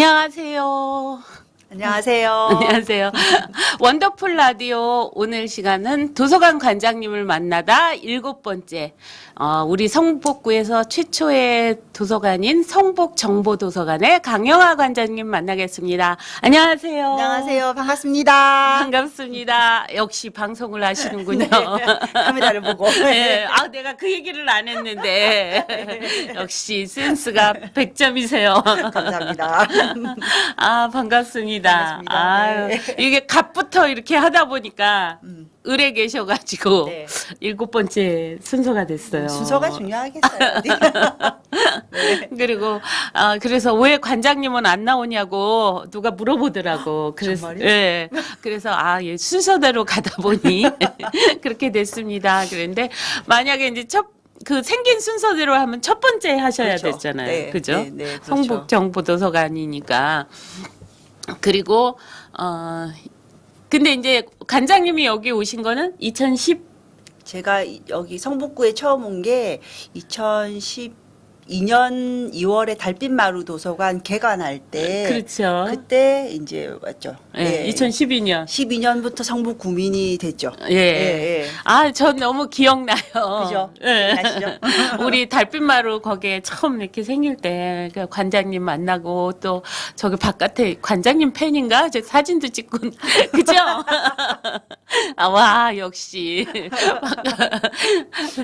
안녕하세요. 안녕하세요. 안녕하세요. 원더풀 라디오 오늘 시간은 도서관 관장님을 만나다 7번째. 우리 성북구에서 최초의 도서관인 성북정보도서관의 강영아 관장님 만나겠습니다. 안녕하세요. 안녕하세요. 반갑습니다. 반갑습니다. 역시 방송을 하시는군요. 네, 카메라를 보고. 네. 내가 그 얘기를 안 했는데 역시 센스가 100점이세요. 감사합니다. 반갑습니다. 반갑습니다. 아유, 네. 이게 갓부터 이렇게 하다 보니까 을에 계셔가지고 네. 7번째 순서가 됐어요. 순서가 중요하겠어요. 네. 그리고 그래서 왜 관장님은 안 나오냐고 누가 물어보더라고. 그래서 정말요? 예. 그래서 예, 순서대로 가다 보니 그렇게 됐습니다. 그런데 만약에 이제 그 생긴 순서대로 하면 첫 번째 하셔야 그렇죠. 됐잖아요. 네, 그죠? 네, 네, 그렇죠. 성북정보도서관이니까. 그리고 근데 이제 관장님이 여기 오신 거는 2010 제가 여기 성북구에 처음 온 게 2012년 2월에 달빛마루 도서관 개관할 때 그렇죠. 그때 이제 왔죠. 예, 2012년. 12년부터 성북 구민이 됐죠. 예. 예. 전 너무 기억나요. 그죠? 예. 아시죠? 우리 달빛마루 거기에 처음 이렇게 생길 때 그 관장님 만나고 또 저기 바깥에 관장님 팬인가? 저 사진도 찍고 그죠? 와 역시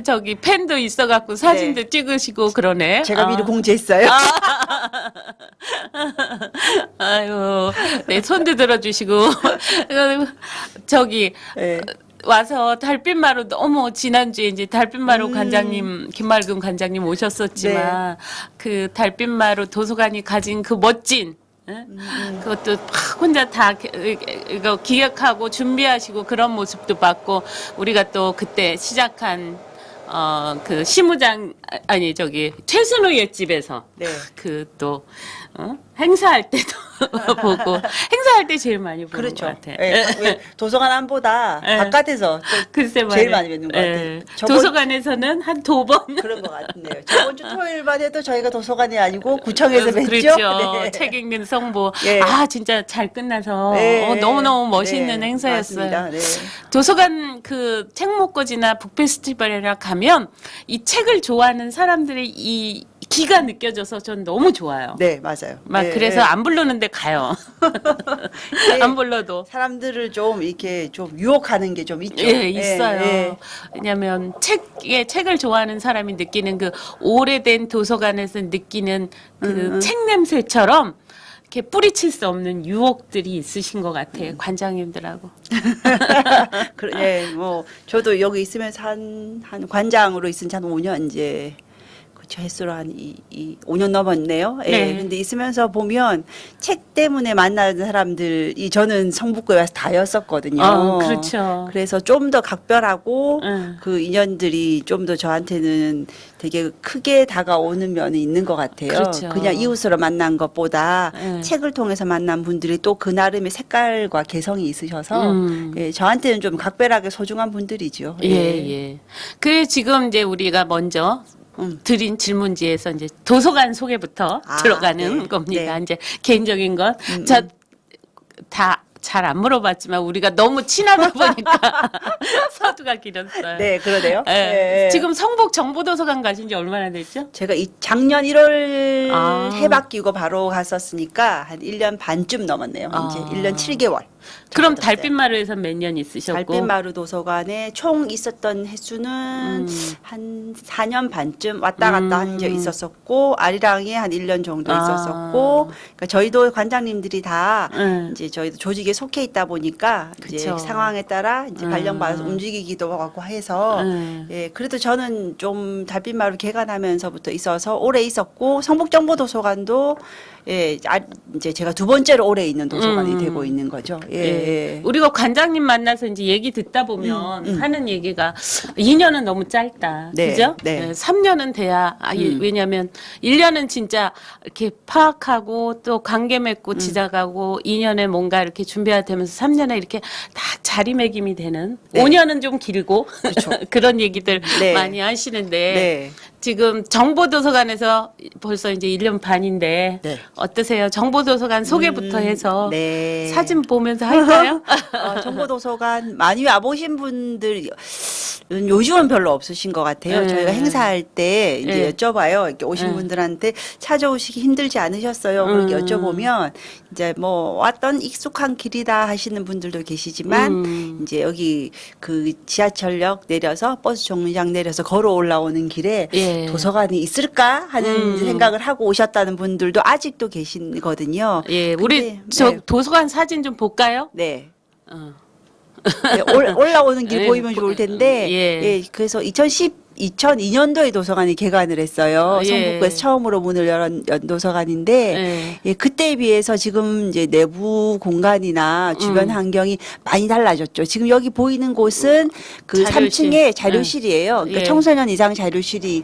저기 팬도 있어갖고 사진도 찍으시고 그러네. 제가 미리 공지했어요. 아유, 네, 손도 들어주시고. 저기, 네. 와서 달빛마루 너무 지난주에 이제 달빛마루 관장님, 김말금 관장님 오셨었지만 그 달빛마루 도서관이 가진 그 멋진 그것도 막 혼자 다 이거 기획하고 준비하시고 그런 모습도 봤고 우리가 또 그때 시작한 그 시무장 아니 저기 최순우 옛집에서 네. 그 또 행사할 때도 보고 행사할 때 제일 많이 보는 그렇죠. 것 같아요. 예, 도서관 안보다 예. 바깥에서 글쎄 제일 말이에요. 많이 뵙는 것 같아요. 예. 저번- 도서관에서는 한 2번. 그런 것 같네요. 저번 주 토요일만 해도 저희가 도서관이 아니고 구청에서 뵀죠. 그렇죠. 네. 책 읽는 성보. 예. 진짜 잘 끝나서 네. 너무너무 멋있는 네, 행사였어요. 맞습니다. 네. 도서관 그 책목거지나 북페스티벌이나 가면 이 책을 좋아하는 사람들의 이 기가 느껴져서 전 너무 좋아요. 네, 맞아요. 막 네, 그래서 네. 안 부르는데 가요. 네. 안 불러도. 사람들을 좀 이렇게 좀 유혹하는 게 좀 있죠. 예, 있어요. 예. 왜냐하면 책을 좋아하는 사람이 느끼는 그 오래된 도서관에서 느끼는 그 책 냄새처럼 이렇게 뿌리칠 수 없는 유혹들이 있으신 것 같아요. 관장님들하고. 예, 뭐 저도 여기 있으면서 한 관장으로 있은 지 한 5년 이제 그쵸 횟수로 한 5년 넘었네요. 예. 네. 근데 있으면서 보면 책 때문에 만나는 사람들이 저는 성북구에 와서 다였었거든요. 그렇죠. 그래서 좀 더 각별하고 응. 그 인연들이 좀 더 저한테는 되게 크게 다가오는 면이 있는 것 같아요. 그렇죠. 그냥 이웃으로 만난 것보다 네. 책을 통해서 만난 분들이 또 그 나름의 색깔과 개성이 있으셔서 예, 저한테는 좀 각별하게 소중한 분들이죠. 예. 그래 지금 이제 우리가 먼저 드린 질문지에서 이제 도서관 소개부터 들어가는 네. 겁니다. 네. 이제 개인적인 것. 저 다 잘 안 물어봤지만 우리가 너무 친하다 보니까 서두가 길었어요. 네, 그러네요. 예. 예. 지금 성북 정보도서관 가신 지 얼마나 됐죠? 제가 작년 1월 아. 바뀌고 바로 갔었으니까 한 1년 반쯤 넘었네요. 이제 1년 7개월. 그럼 달빛마루에서 몇 년 있으셨고? 달빛마루 도서관에 총 있었던 횟수는 한 4년 반쯤 왔다 갔다 한 적 있었었고 아리랑에 한 1년 정도 있었었고 그러니까 저희도 관장님들이 다 이제 저희도 조직에 속해 있다 보니까 이제 그쵸. 상황에 따라 이제 발령받아서 움직이기도 하고 해서 예, 그래도 저는 좀 달빛마루 개관하면서부터 있어서 오래 있었고 성북정보도서관도 예, 이제 제가 2번째로 오래 있는 도서관이 되고 있는 거죠. 예. 우리가 관장님 만나서 이제 얘기 듣다 보면 하는 얘기가 2년은 너무 짧다. 네, 그죠? 네. 3년은 돼야, 왜냐면 1년은 진짜 이렇게 파악하고 또 관계 맺고 지나가고 2년에 뭔가 이렇게 준비가 되면서 3년에 이렇게 다 자리매김이 되는 네. 5년은 좀 길고 그렇죠. 그런 얘기들 네. 많이 하시는데 네. 지금 정보도서관에서 벌써 이제 1년 반인데 네. 어떠세요? 정보도서관 소개부터 해서 네. 사진 보면서 할까요? 정보도서관 많이 와보신 분들 요즘은 별로 없으신 것 같아요. 네. 저희가 행사할 때 이제 네. 여쭤봐요. 이렇게 오신 네. 분들한테 찾아오시기 힘들지 않으셨어요? 그렇게 여쭤보면 이제 뭐 왔던 익숙한 길이다 하시는 분들도 계시지만 이제 여기 그 지하철역 내려서 버스 정류장 내려서 걸어 올라오는 길에 예. 도서관이 있을까 하는 생각을 하고 오셨다는 분들도 아직도 계시거든요. 예, 우리 근데, 저 네. 도서관 사진 좀 볼까요? 네. 어. 네, 올라오는 길 예, 보이면 좋을 텐데, 예. 그래서 2002년도에 도서관이 개관을 했어요. 예. 성북구에서 처음으로 문을 열은 도서관인데, 예. 예, 그때에 비해서 지금 이제 내부 공간이나 주변 환경이 많이 달라졌죠. 지금 여기 보이는 곳은 그 자료실. 3층에 자료실이에요. 그러니까 예. 청소년 이상 자료실이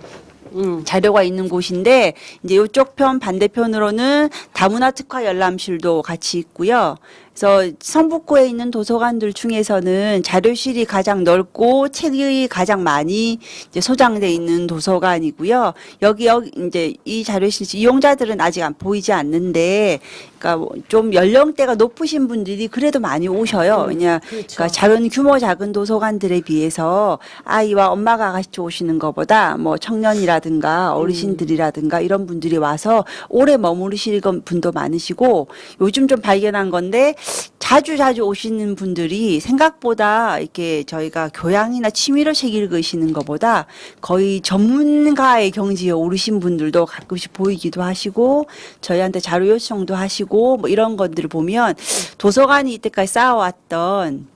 자료가 있는 곳인데 이제 이쪽 편 반대편으로는 다문화 특화 열람실도 같이 있고요. 그래서 성북구에 있는 도서관들 중에서는 자료실이 가장 넓고 책이 가장 많이 이제 소장돼 있는 도서관이고요. 여기 이제 이 자료실 이용자들은 아직 안 보이지 않는데, 그러니까 좀 연령대가 높으신 분들이 그래도 많이 오셔요. 그러니까 작은 규모 작은 도서관들에 비해서 아이와 엄마가 같이 오시는 것보다 뭐 청년이라든가 어르신들이라든가 이런 분들이 와서 오래 머무르실 분도 많으시고, 요즘 좀 발견한 건데 자주 오시는 분들이 생각보다 이렇게 저희가 교양이나 취미로 책 읽으시는 것보다 거의 전문가의 경지에 오르신 분들도 가끔씩 보이기도 하시고, 저희한테 자료 요청도 하시고 뭐 이런 것들을 보면 도서관이 이때까지 쌓아왔던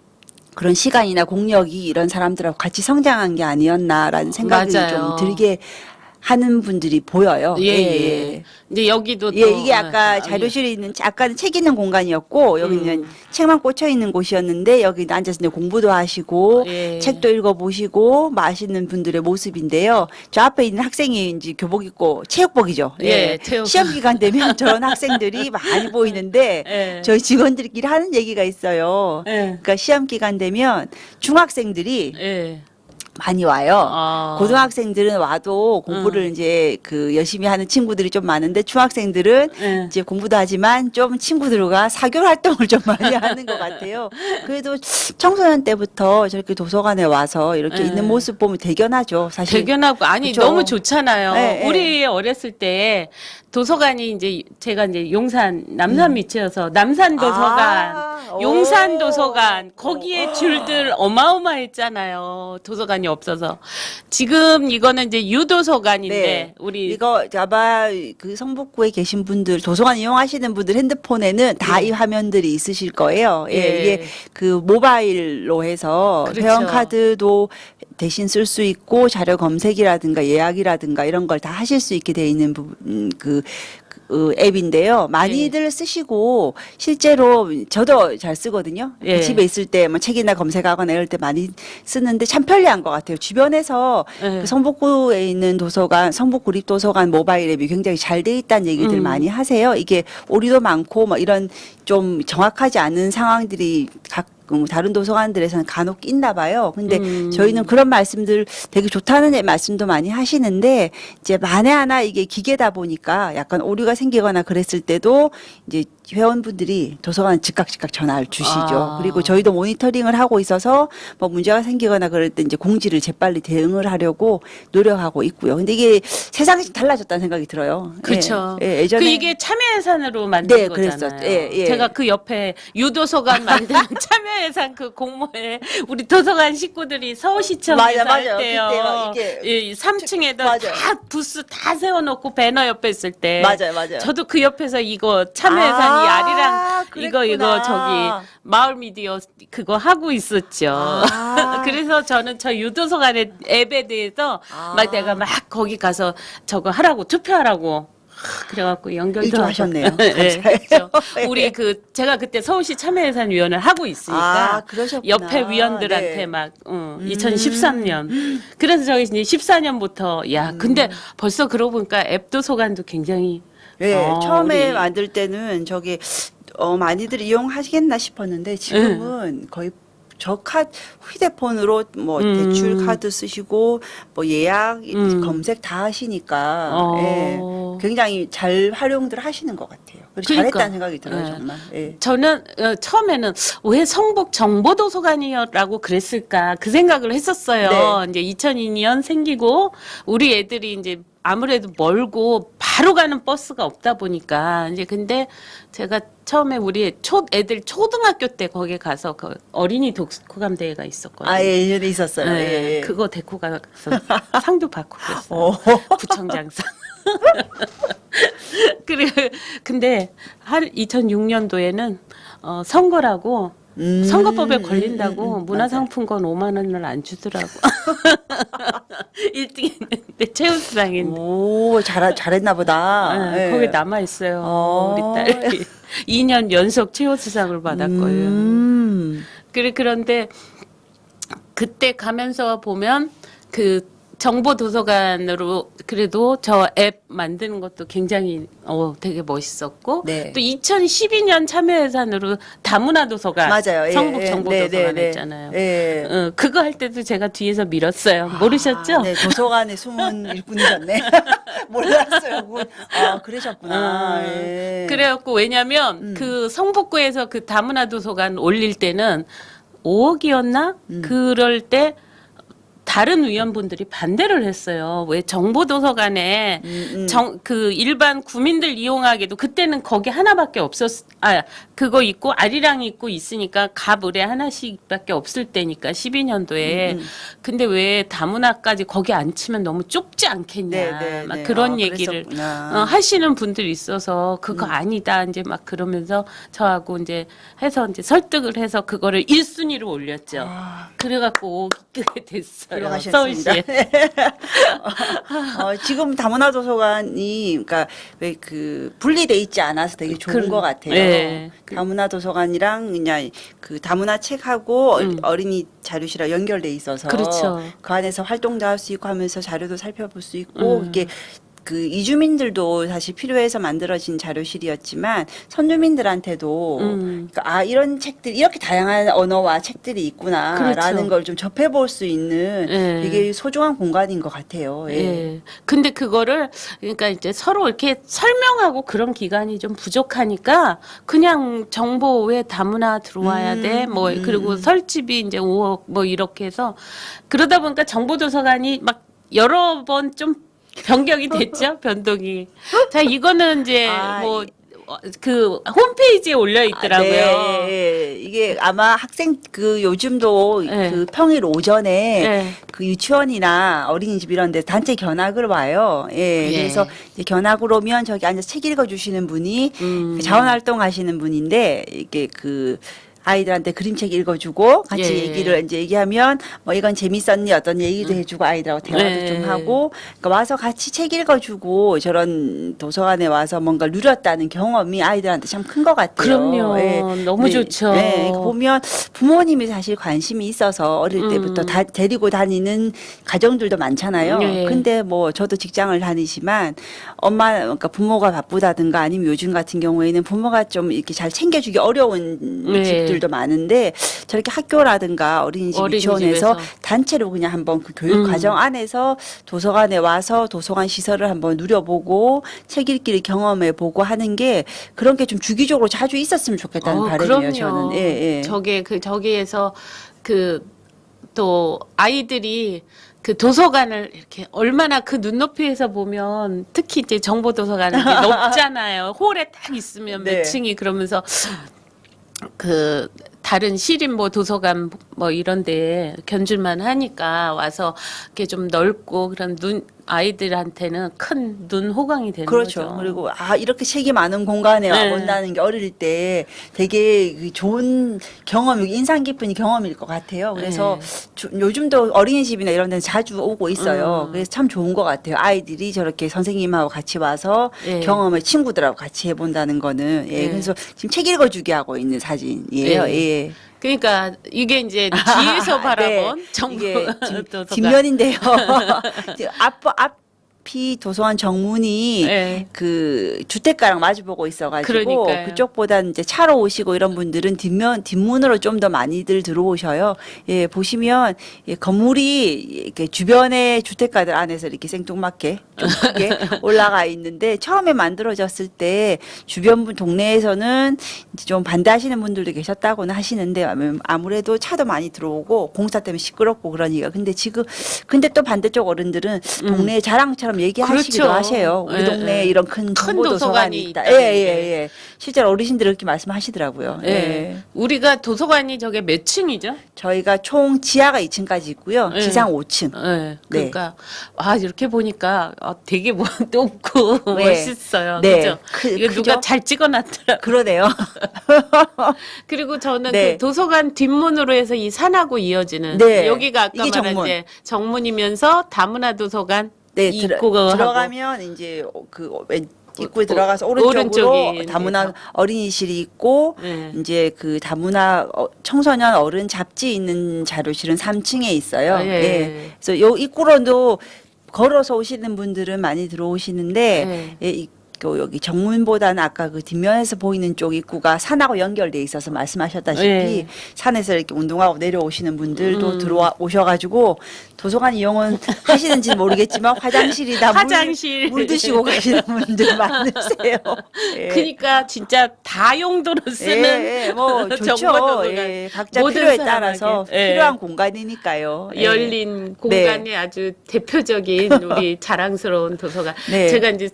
그런 시간이나 공력이 이런 사람들하고 같이 성장한 게 아니었나라는 생각이 맞아요. 좀 들게 하는 분들이 보여요. 예. 이제 여기도 또 예, 이게 아까 자료실에 있는 아까는 책 있는 공간이었고 여기는 책만 꽂혀 있는 곳이었는데 여기 앉아서 이제 공부도 하시고 예. 책도 읽어 보시고 마시는 분들의 모습인데요. 저 앞에 있는 학생이 이제 교복 입고 체육복이죠. 예, 체육복. 시험 기간 되면 저런 학생들이 많이 보이는데 예. 저희 직원들끼리 하는 얘기가 있어요. 예. 그러니까 시험 기간 되면 중학생들이 예. 많이 와요. 아. 고등학생들은 와도 공부를 이제 그 열심히 하는 친구들이 좀 많은데 중학생들은 예. 이제 공부도 하지만 좀 친구들과 사교 활동을 좀 많이 하는 것 같아요. 그래도 청소년 때부터 저렇게 도서관에 와서 이렇게 예. 있는 모습 보면 대견하죠. 사실. 대견하고 아니 그쵸? 너무 좋잖아요. 네, 네. 우리 어렸을 때 도서관이 이제 제가 이제 용산 남산 밑이어서 남산 도서관, 오. 용산 도서관 거기에 줄들 어마어마했잖아요. 도서관이 없어서 지금 이거는 이제 유도서관인데 네. 우리 이거 아마 그 성북구에 계신 분들 도서관 이용하시는 분들 핸드폰에는 다 이 화면들이 있으실 거예요. 예, 예. 이게 그 모바일로 해서 그렇죠. 회원카드도 대신 쓸 수 있고 자료 검색이라든가 예약이라든가 이런 걸 다 하실 수 있게 돼 있는 부분 그 앱인데요. 많이들 쓰시고 실제로 저도 잘 쓰거든요. 예. 집에 있을 때 뭐 책이나 검색하거나 이럴 때 많이 쓰는데 참 편리한 것 같아요. 주변에서 예. 그 성북구에 있는 도서관, 성북구립도서관 모바일 앱이 굉장히 잘 돼 있다는 얘기들 많이 하세요. 이게 오류도 많고 뭐 이런 좀 정확하지 않은 상황들이 다른 도서관들에서는 간혹 있나 봐요. 근데 저희는 그런 말씀들 되게 좋다는 말씀도 많이 하시는데 이제 만에 하나 이게 기계다 보니까 약간 오류가 생기거나 그랬을 때도 이제 회원분들이 도서관 즉각 전화를 주시죠. 아. 그리고 저희도 모니터링을 하고 있어서 뭐 문제가 생기거나 그럴 때 이제 공지를 재빨리 대응을 하려고 노력하고 있고요. 근데 이게 세상이 달라졌다는 생각이 들어요. 그렇죠. 예, 예전에 그 이게 참여예산으로 만든 네, 거잖아요. 그랬었죠. 예, 예. 제가 그 옆에 유도서관 만드는 참여예산 그 공모에 우리 도서관 식구들이 서울시청에서 맞아요. 할 때요. 그때 막 이게 3층에다 맞아요. 다 부스 다 세워놓고 배너 옆에 있을 때 맞아요. 저도 그 옆에서 이거 참여예산 이 아리랑 그랬구나. 이거 저기 마을 미디어 그거 하고 있었죠. 아. 그래서 저는 저 유도서관의 앱에 대해서 막 내가 막 거기 가서 저거 하라고 투표하라고 그래갖고 연결도 일좀 하고. 하셨네요. 네, 감사해요. 그렇죠. 우리 제가 그때 서울시 참여예산 위원을 하고 있으니까 그러셨구나. 옆에 위원들한테 네. 막 2013년 그래서 저희 이제 14년부터 근데 벌써 그러고 보니까 앱 도서관도 굉장히 예, 처음에 우리- 만들 때는 저기 많이들 이용하시겠나 싶었는데 지금은 거의 휴대폰으로 뭐 대출 카드 쓰시고 뭐 예약 검색 다 하시니까 예, 굉장히 잘 활용들 하시는 것 같아요. 그리고 그러니까. 잘했다는 생각이 들어요, 정말. 예. 저는 처음에는 왜 성북 정보도서관이라고 그랬을까 그 생각을 했었어요. 이제 2002년 생기고 우리 애들이 이제 아무래도 멀고 바로 가는 버스가 없다 보니까 이제 근데 제가 처음에 우리 애들 초등학교 때 거기 가서 그 어린이 독후감 대회가 있었거든요. 아, 예, 예전에 있었어요. 네, 예, 예. 그거 데리고 가서 상도 받고 그랬어요. 구청장상. 그래 근데 2006년도에는 선거라고 선거법에 걸린다고 문화상품권 5만 원을 안 주더라고. 1등 했는데 최우수상인데. 오, 잘했나 보다. 네, 예. 거기 남아 있어요. 우리 딸이 2년 연속 최우수상을 받았거든요. 그런데 그때 가면서 보면 그 정보도서관으로 그래도 저 앱 만드는 것도 굉장히 되게 멋있었고 네. 또 2012년 참여예산으로 다문화도서관 맞아요. 예, 성북 예. 정보도서관 네, 네, 했잖아요. 예. 그거 할 때도 제가 뒤에서 밀었어요. 모르셨죠? 네, 도서관의 숨은 일꾼이셨네. 몰랐어요. 아, 그러셨구나. 예. 그래갖고 왜냐면 그 성북구에서 그 다문화도서관 올릴 때는 5억이었나? 그럴 때 다른 의원분들이 반대를 했어요. 왜 정보도서관에 그 일반 구민들 이용하기도 그때는 거기 하나밖에 그거 있고 아리랑이 있고 있으니까 갑 의뢰 하나씩밖에 없을 때니까 12년도에. 근데 왜 다문화까지 거기 안 치면 너무 좁지 않겠냐. 네, 네, 막 네. 그런 얘기를 하시는 분들이 있어서 그거 아니다. 이제 막 그러면서 저하고 이제 해서 이제 설득을 해서 그거를 1순위로 올렸죠. 그래갖고 오게 됐어요. 들어가셨습니다. 서울시에. 지금 다문화도서관이 그러니까 왜 그 분리돼 있지 않아서 되게 좋은 것 같아요. 네. 다문화도서관이랑 그냥 그 다문화 책하고 어린이 자료실랑 연결돼 있어서 그렇죠. 그 안에서 활동도 할 수 있고 하면서 자료도 살펴볼 수 있고 이게 그 이주민들도 사실 필요해서 만들어진 자료실이었지만 선주민들한테도 그러니까 이런 책들 이렇게 다양한 언어와 책들이 있구나라는 그렇죠. 걸 좀 접해볼 수 있는 예. 되게 소중한 공간인 것 같아요. 예. 예. 근데 그거를 그러니까 이제 서로 이렇게 설명하고 그런 기간이 좀 부족하니까 그냥 정보 왜 다문화 들어와야 돼? 뭐 그리고 설집이 이제 5억 뭐 이렇게 해서 그러다 보니까 정보도서관이 막 여러 번 좀 변경이 됐죠. 변동이. 자, 이거는 이제 뭐 그 홈페이지에 올려 있더라고요. 네, 예. 이게 아마 학생 그 요즘도 네. 그 평일 오전에 네. 그 유치원이나 어린이집 이런 데 단체 견학을 와요. 예. 예. 그래서 이제 견학을 오면 저기 앉아서 책 읽어 주시는 분이 그 자원활동 하시는 분인데 이게 그 아이들한테 그림책 읽어주고 같이 예. 얘기를 이제 얘기하면 뭐 이건 재밌었니 어떤 얘기도 해주고 아이들하고 대화도 네. 좀 하고 그러니까 와서 같이 책 읽어주고 저런 도서관에 와서 뭔가 누렸다는 경험이 아이들한테 참 큰 것 같아요. 그럼요. 예. 너무 좋죠. 네. 보면 부모님이 사실 관심이 있어서 어릴 때부터 다 데리고 다니는 가정들도 많잖아요. 예. 근데 뭐 저도 직장을 다니지만 그러니까 부모가 바쁘다든가 아니면 요즘 같은 경우에는 부모가 좀 이렇게 잘 챙겨주기 어려운 예. 집들도 많은데 저렇게 학교라든가 어린이집 유치원에서 어린이집에서. 단체로 그냥 한번 그 교육 과정 안에서 도서관에 와서 도서관 시설을 한번 누려보고 책 읽기를 경험해보고 하는 게 그런 게 좀 주기적으로 자주 있었으면 좋겠다는 바람이에요. 그럼요. 저는. 예, 예. 저기에서 그 또 아이들이 그 도서관을 이렇게 얼마나 그 눈높이에서 보면 특히 이제 정보도서관은 이제 높잖아요. 홀에 딱 있으면 네. 몇 층이 그러면서 그 다른 시립 뭐 도서관 뭐 이런 데 견줄만 하니까 와서 이렇게 좀 넓고 그런 아이들한테는 큰 눈 호강이 되는 그렇죠. 거죠. 그리고 이렇게 책이 많은 공간에 네. 와본다는 게 어릴 때 되게 좋은 경험, 인상 깊은 경험일 것 같아요. 그래서 요즘도 어린이집이나 이런 데는 자주 오고 있어요. 그래서 참 좋은 것 같아요. 아이들이 저렇게 선생님하고 같이 와서 예. 경험을 친구들하고 같이 해본다는 거는. 예. 예. 그래서 지금 책 읽어주기 하고 있는 사진이에요. 예. 예. 그러니까 이게 이제 뒤에서 바라본 네. 정보 이게 도서관. 뒷면인데요. 앞 어차피 도서관 정문이 네. 그 주택가랑 마주보고 있어가지고 그러니까요. 그쪽보다 이제 차로 오시고 이런 분들은 뒷문으로 좀 더 많이들 들어오셔요. 예, 보시면 예, 건물이 이렇게 주변에 주택가들 안에서 이렇게 생뚱맞게 좀 크게 올라가 있는데 처음에 만들어졌을 때 주변 동네에서는 이제 좀 반대하시는 분들도 계셨다고는 하시는데 아무래도 차도 많이 들어오고 공사 때문에 시끄럽고 그러니까 근데 또 반대쪽 어른들은 동네 자랑처럼 얘기하시기도 그렇죠. 하세요. 우리 예, 동네에 예. 이런 큰 큰 정보 도서관이 도서관이 있다. 있다는 예, 예, 게. 예. 실제로 어르신들이 그렇게 말씀하시더라고요. 예. 예. 우리가 도서관이 저게 몇 층이죠? 저희가 총 지하가 2층까지 있고요. 예. 지상 5층. 네. 그러니까 아 이렇게 보니까 되게 뭐 높고 네. 멋있어요. 네. 그죠? 이거 크죠? 누가 잘 찍어놨더라고. 그러네요. 그리고 저는 네. 그 도서관 뒷문으로 해서 이 산하고 이어지는 네. 여기가 아까 이게 말한 정문. 이제 정문이면서 다문화 도서관 네, 이 입구가 들어가면 이제 입구에 들어가서 오른쪽으로 오른쪽이 다문화 이제 어린이실이 있고 네. 이제 그 다문화 청소년 어른 잡지 있는 자료실은 3층에 있어요. 예. 예. 그래서 요 입구로도 걸어서 오시는 분들은 많이 들어오시는데 예. 여기 정문보다는 아까 그 뒷면에서 보이는 쪽 입구가 산하고 연결돼 있어서 말씀하셨다시피 예. 산에서 이렇게 운동하고 내려오시는 분들도 오셔가지고 도서관 이용은 하시는지 모르겠지만 화장실이다 화장실. 물 드시고 가시는 분들 많으세요. 예. 그러니까 진짜 다용도로 쓰는 예, 뭐 좋죠. 정보도서관. 예, 각자 모든 필요에 사람에게. 따라서 예. 필요한 공간이니까요. 예. 열린 공간의 아주 대표적인 우리 자랑스러운 도서관. 네. 제가 이제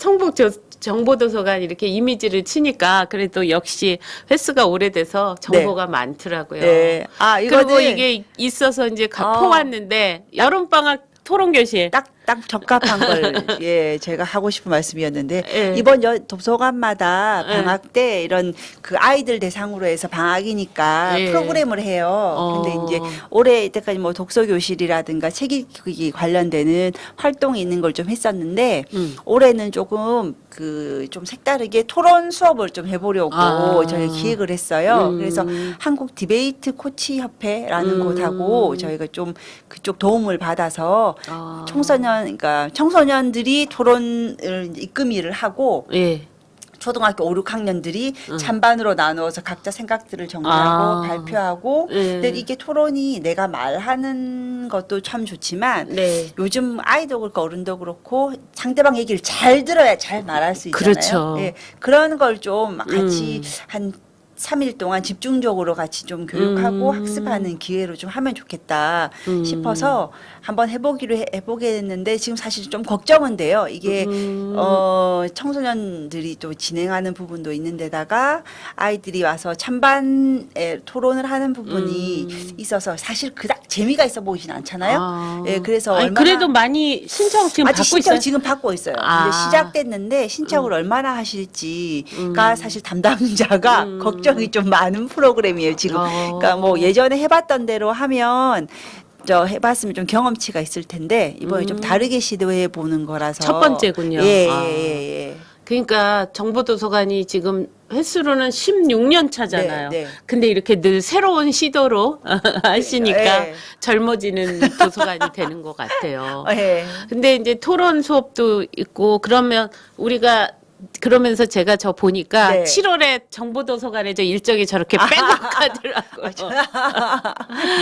정보도서관 이렇게 이미지를 치니까 그래도 역시 횟수가 오래돼서 정보가 많더라고요. 네. 아, 그리고 이거는 이게 있어서 이제 어. 퍼왔는데 여름방학 토론교실. 딱 적합한 걸 예, 제가 하고 싶은 말씀이었는데 예. 이번 도서관마다 예. 방학 때 이런 그 아이들 대상으로 해서 방학이니까 예. 프로그램을 해요. 근데 이제 올해 이때까지 뭐 독서 교실이라든가 책 읽기 관련되는 활동이 있는 걸 좀 했었는데 올해는 조금 그 좀 색다르게 토론 수업을 좀 해보려고 저희가 기획을 했어요. 그래서 한국 디베이트 코치 협회라는 곳하고 저희가 좀 그쪽 도움을 받아서 그러니까 청소년들이 토론을 이끌 일을 하고 예. 초등학교 5, 6학년들이 찬반으로 나누어서 각자 생각들을 정리하고 발표하고 근데 이게 토론이 내가 말하는 것도 참 좋지만 네. 요즘 아이도 그렇고 어른도 그렇고 상대방 얘기를 잘 들어야 잘 말할 수 있잖아요. 그렇죠. 예, 그런 걸 좀 같이 한 3일 동안 집중적으로 같이 좀 교육하고 학습하는 기회로 좀 하면 좋겠다 싶어서 한번 해보게 됐는데 지금 사실 좀 걱정은 돼요. 이게 청소년들이 또 진행하는 부분도 있는데다가 아이들이 와서 찬반에 토론을 하는 부분이 있어서 사실 그닥 재미가 있어 보이진 않잖아요. 예, 그래서 아니, 얼마나 그래도 많이 신청 지금 아직 받고 신청 있어요. 지금 받고 있어요. 아. 이제 시작됐는데 신청을 얼마나 하실지가 사실 담당자가 걱정이 좀 많은 프로그램이에요. 지금 그러니까 뭐 예전에 해봤던 대로 하면 해봤으면 좀 경험치가 있을 텐데 이번에 좀 다르게 시도해 보는 거라서 첫 번째군요. 예, 아. 예. 그러니까 정보도서관이 지금 횟수로는 16년 차잖아요. 네, 네. 근데 이렇게 늘 새로운 시도로 하시니까 예. 젊어지는 도서관이 되는 것 같아요. 예. 근데 이제 토론 수업도 있고 그러면 우리가 그러면서 제가 보니까 네. 7월에 정보도서관에 일정이 저렇게 빼곡하더라고요.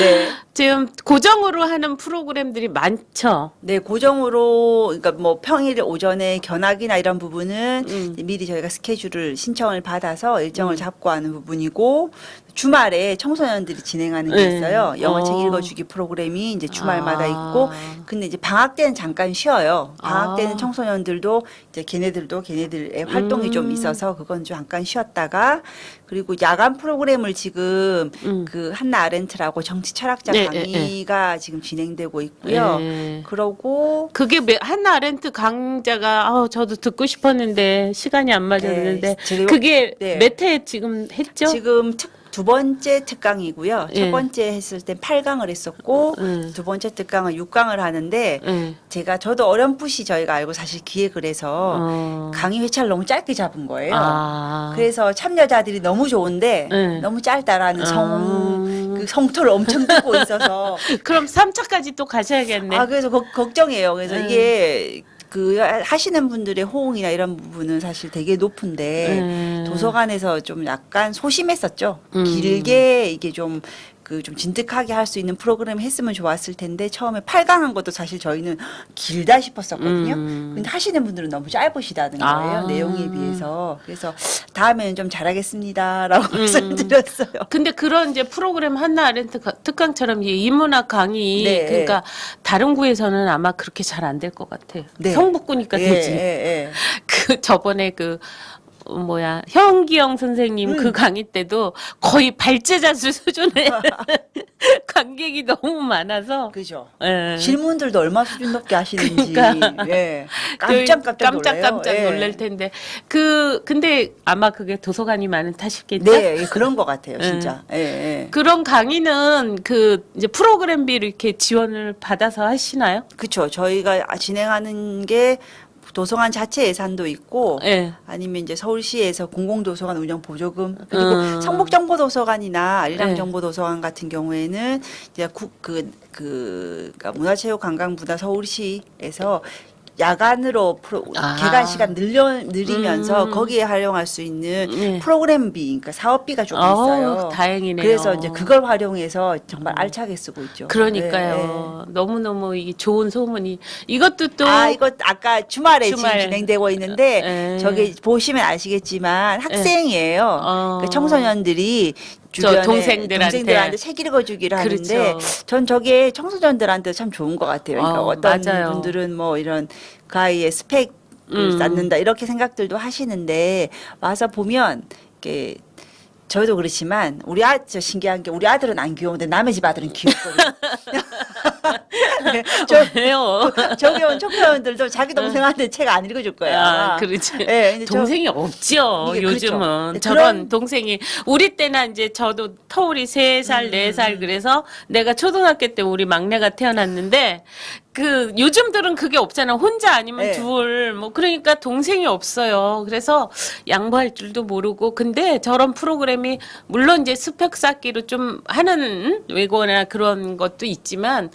네. 지금 고정으로 하는 프로그램들이 많죠. 네, 고정으로 그러니까 뭐 평일 오전에 견학이나 이런 부분은 이제 미리 저희가 스케줄을 신청을 받아서 일정을 잡고 하는 부분이고 주말에 청소년들이 진행하는 게 있어요. 영어책 읽어주기 프로그램이 이제 주말마다 있고 근데 이제 방학 때는 잠깐 쉬어요. 방학 때는 청소년들도 이제 걔네들의 활동이 좀 있어서 그건 좀 잠깐 쉬었다가 그리고 야간 프로그램을 지금 그 한나 아렌트라고 정치 철학자 강의가 지금 진행되고 있고요. 그러고 그게 한나 아렌트 강좌가 저도 듣고 싶었는데 시간이 안 맞았는데 그게 몇 회 지금 했죠? 지금 두 번째 특강이고요. 예. 첫 번째 했을 땐 8강을 했었고 두 번째 특강은 6강을 하는데 저도 어렴풋이 저희가 알고 사실 기획을 해서 강의 회차를 너무 짧게 잡은 거예요. 그래서 참여자들이 너무 좋은데 너무 짧다라는 그 성토를 엄청 듣고 있어서 그럼 3차까지 또 가셔야겠네. 그래서 걱정이에요. 그래서 이게 그 하시는 분들의 호응이나 이런 부분은 사실 되게 높은데 도서관에서 좀 약간 소심했었죠. 길게 이게 좀 좀 진득하게 할 수 있는 프로그램 했으면 좋았을 텐데 처음에 8강 한 것도 사실 저희는 길다 싶었었거든요. 근데 하시는 분들은 너무 짧으시다는 거예요. 내용에 비해서. 그래서 다음에는 좀 잘하겠습니다라고 말씀드렸어요. 근데 그런 이제 프로그램 한나 아렌트 특강처럼 이 인문학 강의 네. 그러니까 다른 구에서는 아마 그렇게 잘 안 될 것 같아요. 네. 성북구니까 예, 되지. 예, 예. 그 저번에 그 뭐야 현기영 선생님 그 강의 때도 거의 발제자 수준의 관객이 너무 많아서 그죠. 예. 질문들도 얼마 수준 높게 하시는지 그러니까. 예. 깜짝깜짝 놀라요. 깜짝 예. 놀랄 텐데 근데 아마 그게 도서관이 많은 탓이겠죠. 네, 그런 것 같아요, 진짜. 예, 예. 그런 강의는 그 이제 프로그램비를 이렇게 지원을 받아서 하시나요? 그렇죠. 저희가 진행하는 게 도서관 자체 예산도 있고 예. 아니면 이제 서울시에서 공공도서관 운영 보조금 그리고 성북정보도서관이나 아리랑정보도서관 같은 경우에는 이제 그러니까 문화체육관광부나 서울시에서 야간으로 개관 시간 늘리면서 거기에 활용할 수 있는 프로그램비, 그러니까 사업비가 조금 있어요. 다행이네요. 그래서 이제 그걸 활용해서 정말 알차게 쓰고 있죠. 그러니까요. 너무너무 이게 좋은 소문이 이것도 또 이거 아까 주말에 주말. 지금 진행되고 있는데 저기 보시면 아시겠지만 학생이에요. 그 청소년들이 주변에 동생들한테 책 읽어주기를 그렇죠. 하는데 전 저게 청소년들한테 참 좋은 것 같아요. 그러니까 어떤 맞아요. 분들은 뭐 이런 그 아이의 스펙을 쌓는다 이렇게 생각들도 하시는데 와서 보면 이게 저희도 그렇지만 저 신기한 게 우리 아들은 안 귀여운데 남의 집 아들은 귀엽거든요. 왜요? 저기 온 청소년들도 자기 동생한테 책 안 읽어줄 거야. 그렇지. 네, 근데 동생이 없죠. 이게 요즘은 그렇죠. 저런 동생이 우리 때나 이제 저도 터울이 3살, 4살 그래서 내가 초등학교 때 우리 막내가 태어났는데 그 요즘들은 그게 없잖아. 혼자 아니면 네. 둘 뭐 그러니까 동생이 없어요. 그래서 양보할 줄도 모르고 근데 저런 프로그램이 물론 이제 스펙 쌓기로 좀 하는 외고나 그런 것도 있지만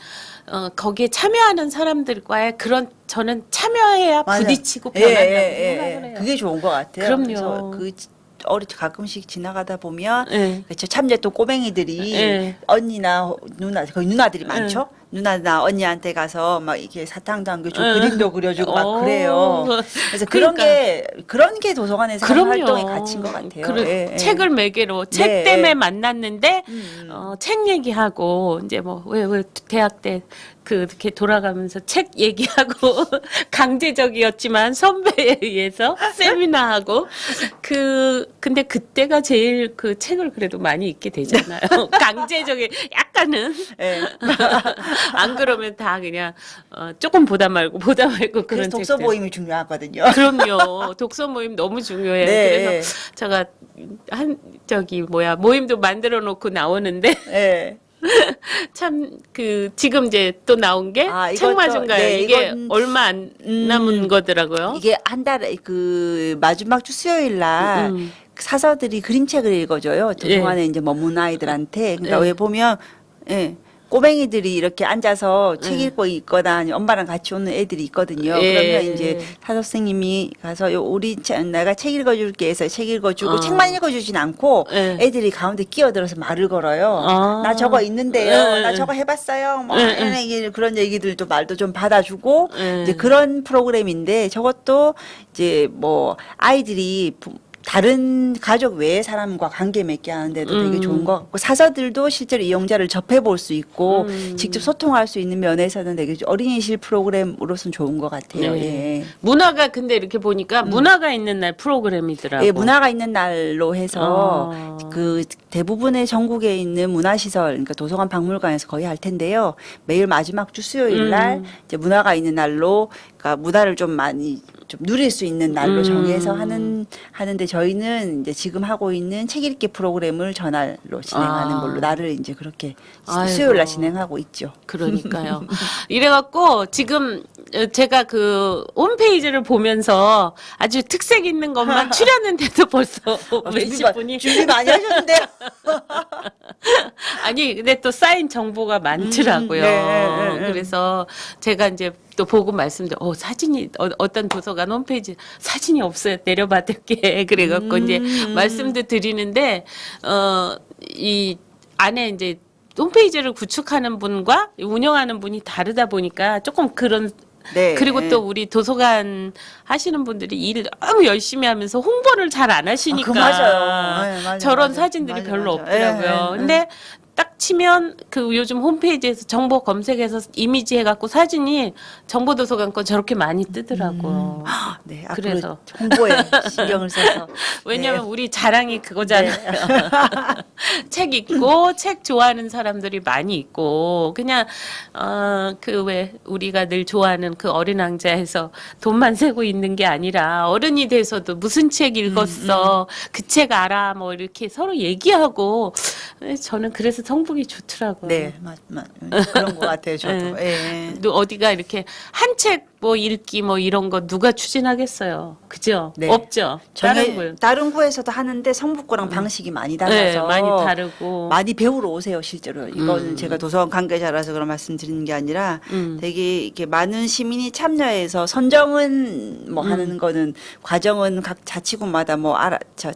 거기에 참여하는 사람들과의 그런 저는 참여해야 맞아. 부딪히고 변한다고 생각을 해요. 그게 좋은 것 같아요. 그럼요. 그래서 가끔씩 지나가다 보면 네. 그쵸, 참제 또 꼬맹이들이 네. 언니나 누나 거의 누나들이 많죠. 누나나 언니한테 가서 막 이렇게 사탕도 안겨주고 그림도 그려주고 막 그래요. 그래서 그런 게 도서관에서 하는 활동의 가치인 것 같아요. 책을 매개로 책 때문에 만났는데 책 얘기하고 이제 뭐 왜 대학 때 그렇게 돌아가면서 책 얘기하고 강제적이었지만 선배에 의해서 세미나하고 근데 그때가 제일 그 책을 그래도 많이 읽게 되잖아요. 강제적인 약간은 안 그러면 다 그냥 조금 보다 말고 그런 그래서 독서 책들. 모임이 중요하거든요. 그럼요. 독서 모임 너무 중요해요. 네. 그래서 제가 모임도 만들어 놓고 나오는데 네. 참 지금 이제 또 나온 게 책마중가요. 네, 이게 얼마 안 남은 거더라고요. 이게 한 달에 마지막 주 수요일 날 사서들이 그림책을 읽어줘요. 도서관에 이제 머문 아이들한테. 그러니까 왜 보면 꼬맹이들이 이렇게 앉아서 책 읽고 있거나 아니면 엄마랑 같이 오는 애들이 있거든요. 그러면 이제 사서 선생님이 가서 내가 책 읽어줄게 해서 책 읽어주고 책만 읽어주진 않고 애들이 가운데 끼어들어서 말을 걸어요. 나 저거 있는데요. 나 저거 해봤어요. 뭐 그런 얘기들도 말도 좀 받아주고 이제 그런 프로그램인데 저것도 이제 뭐 아이들이 다른 가족 외의 사람과 관계 맺게 하는데도 되게 좋은 것 같고 사서들도 실제로 이용자를 접해볼 수 있고 직접 소통할 수 있는 면에서는 되게 어린이실 프로그램으로서는 좋은 것 같아요. 네. 예. 문화가 근데 이렇게 보니까 문화가 있는 날 프로그램이더라고. 예, 문화가 있는 날로 해서 그 대부분의 전국에 있는 문화시설, 그러니까 도서관, 박물관에서 거의 할 텐데요. 매일 마지막 주 수요일 날 이제 문화가 있는 날로, 그러니까 문화를 좀 많이 좀 누릴 수 있는 날로 정해서 하는데 저희는 이제 지금 하고 있는 책 읽기 프로그램을 전날로 진행하는 걸로 날을 이제 그렇게 수요일 날 진행하고 있죠. 그러니까요. 이래갖고 지금 제가 그 홈페이지를 보면서 아주 특색 있는 것만 추렸는데도 벌써 몇십 분이 준비 많이 하셨는데요. 아니 근데 또 쌓인 정보가 많더라고요. 네. 그래서 제가 이제 또 보고 말씀드려 사진이 어떤 도서관 홈페이지 사진이 없어요. 내려받을게 그래갖고 이제 말씀도 드리는데 이 안에 이제 홈페이지를 구축하는 분과 운영하는 분이 다르다 보니까 조금 그런 네. 그리고 또 우리 도서관 하시는 분들이 일 너무 열심히 하면서 홍보를 잘 안 하시니까 그 맞아요. 네, 맞아요. 저런 맞아요. 사진들이 맞아요. 별로 맞아요. 없더라고요. 네, 근데 딱 치면 그 요즘 홈페이지에서 정보 검색해서 이미지 해갖고 사진이 정보도서관 건 저렇게 많이 뜨더라고요. 네, 그래서. 앞으로 홍보에 신경을 써서. 왜냐면 우리 자랑이 그거잖아요. 책 읽고 책 좋아하는 사람들이 많이 있고 그냥 그 왜 우리가 늘 좋아하는 그 어린 왕자에서 돈만 세고 있는 게 아니라 어른이 돼서도 무슨 책 읽었어 그 책 알아 뭐 이렇게 서로 얘기하고 저는 그래서 성북이 좋더라고요. 네, 그런 것 같아요, 저도. 예. 또 어디가 이렇게 한 책 뭐 읽기 뭐 이런 거 누가 추진하겠어요. 그죠? 네. 없죠. 다른 분. 다른 구에서도 하는데 성북구랑 방식이 많이 달라서 네, 많이 다르고. 많이 배우러 오세요, 실제로. 이거는 제가 도서관 관계자라서 그런 말씀 드리는 게 아니라 되게 이렇게 많은 시민이 참여해서 선정은 뭐 하는 거는 과정은 각 자치구마다 뭐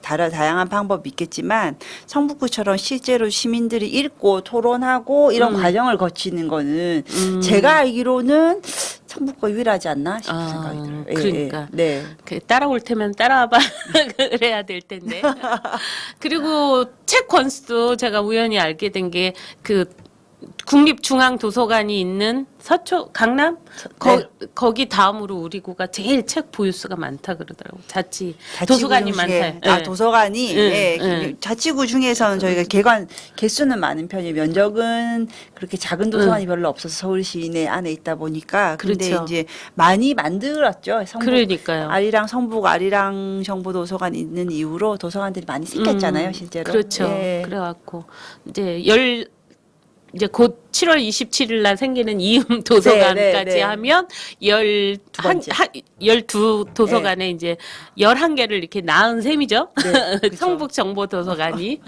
다양한 방법이 있겠지만 성북구처럼 실제로 시민들이 읽고 토론하고 이런 과정을 거치는 거는 제가 알기로는 성북구가 유일하지 않나 싶은 생각이 들어요. 그러니까. 네. 그 따라올 테면 따라와봐 그래야 될 텐데. 그리고 책 권수도 제가 우연히 알게 된 게 그 국립중앙도서관이 있는 서초 강남 거기 다음으로 우리 구가 제일 책 보유수가 많다 그러더라고. 도서관이 많다. 도서관이 자치구 중에서는 저희가 개수는 많은 편이에요. 면적은 그렇게 작은 도서관이 별로 없어서 서울 시내 안에 있다 보니까 근데 그렇죠. 이제 많이 만들었죠. 그러니까요. 성북 아리랑 정보도서관 있는 이후로 도서관들이 많이 생겼잖아요, 실제로. 그렇죠. 예. 그래갖고 이제 곧 7월 27일 날 생기는 이음 도서관까지 네. 하면 12 도서관에 이제 11개를 이렇게 낳은 셈이죠. 네, 그렇죠. 성북 정보도서관이.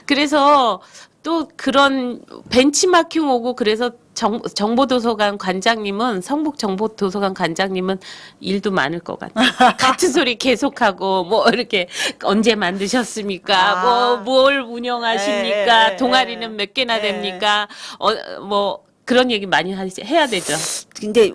그래서 또 그런 벤치마킹 오고 그래서 정보도서관 관장님은 성북 정보도서관 관장님은 일도 많을 것 같아요. 같은 소리 계속하고 뭐 이렇게 언제 만드셨습니까? 뭘 운영하십니까? 동아리는 몇 개나 됩니까? 뭐 그런 얘기 많이 해야 되죠. 근데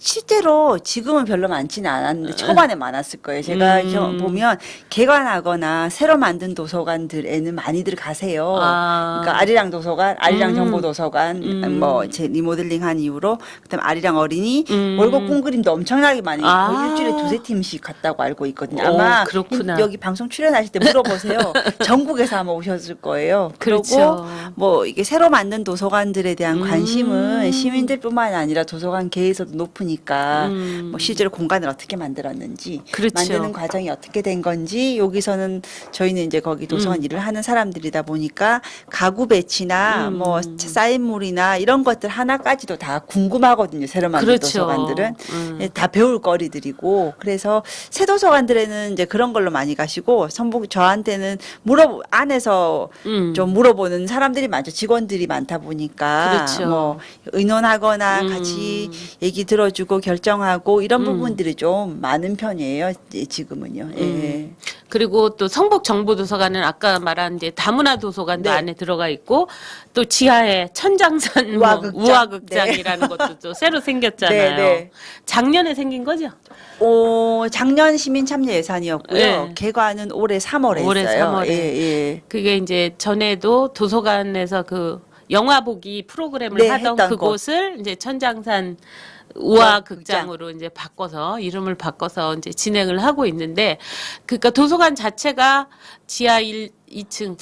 실제로 지금은 별로 많지는 않았는데 초반에 많았을 거예요. 제가 보면 개관하거나 새로 만든 도서관들에는 많이들 가세요. 그러니까 아리랑 도서관, 아리랑 정보도서관, 뭐 제 리모델링한 이후로 그다음에 아리랑 어린이 월곡 꿈그림도 엄청나게 많이 거의 일주일에 두세 팀씩 갔다고 알고 있거든요. 아마 그렇구나. 여기 방송 출연하실 때 물어보세요. 전국에서 아마 오셨을 거예요. 그리고 그렇죠. 뭐 이게 새로 만든 도서관들에 대한 관심은 시민들뿐만 아니라 도서관계에서도 높으니까 뭐 실제로 공간을 어떻게 만들었는지 그렇죠. 만드는 과정이 어떻게 된 건지 여기서는 저희는 이제 거기 도서관 일을 하는 사람들이다 보니까 가구 배치나 뭐 쌓인물이나 이런 것들 하나까지도 다 궁금하거든요. 새로 만든 그렇죠. 도서관들은 다 배울 거리들이고 그래서 새 도서관들에는 이제 그런 걸로 많이 가시고 저한테는 안에서 좀 물어보는 사람들이 많죠. 직원들이 많다 보니까 그렇죠. 뭐 의논하거나 같이 얘기 들어주고 결정하고 이런 부분들이 좀 많은 편이에요. 지금은요. 예. 그리고 또 성북 정보도서관은 아까 말한 이제 다문화 도서관도 네. 안에 들어가 있고 또 지하에 천장산 우화극장이라는 것도 또 새로 생겼잖아요. 네. 작년에 생긴 거죠? 작년 시민 참여 예산이었고요. 네. 개관은 올해 3월에 올해 했어요. 3월에. 예. 그게 이제 전에도 도서관에서 그 영화 보기 프로그램을 네, 하던 했던 그곳을 이제 천장산 우화극장으로 이제 이름을 바꿔서 이제 진행을 하고 있는데, 그러니까 도서관 자체가 지하 2층,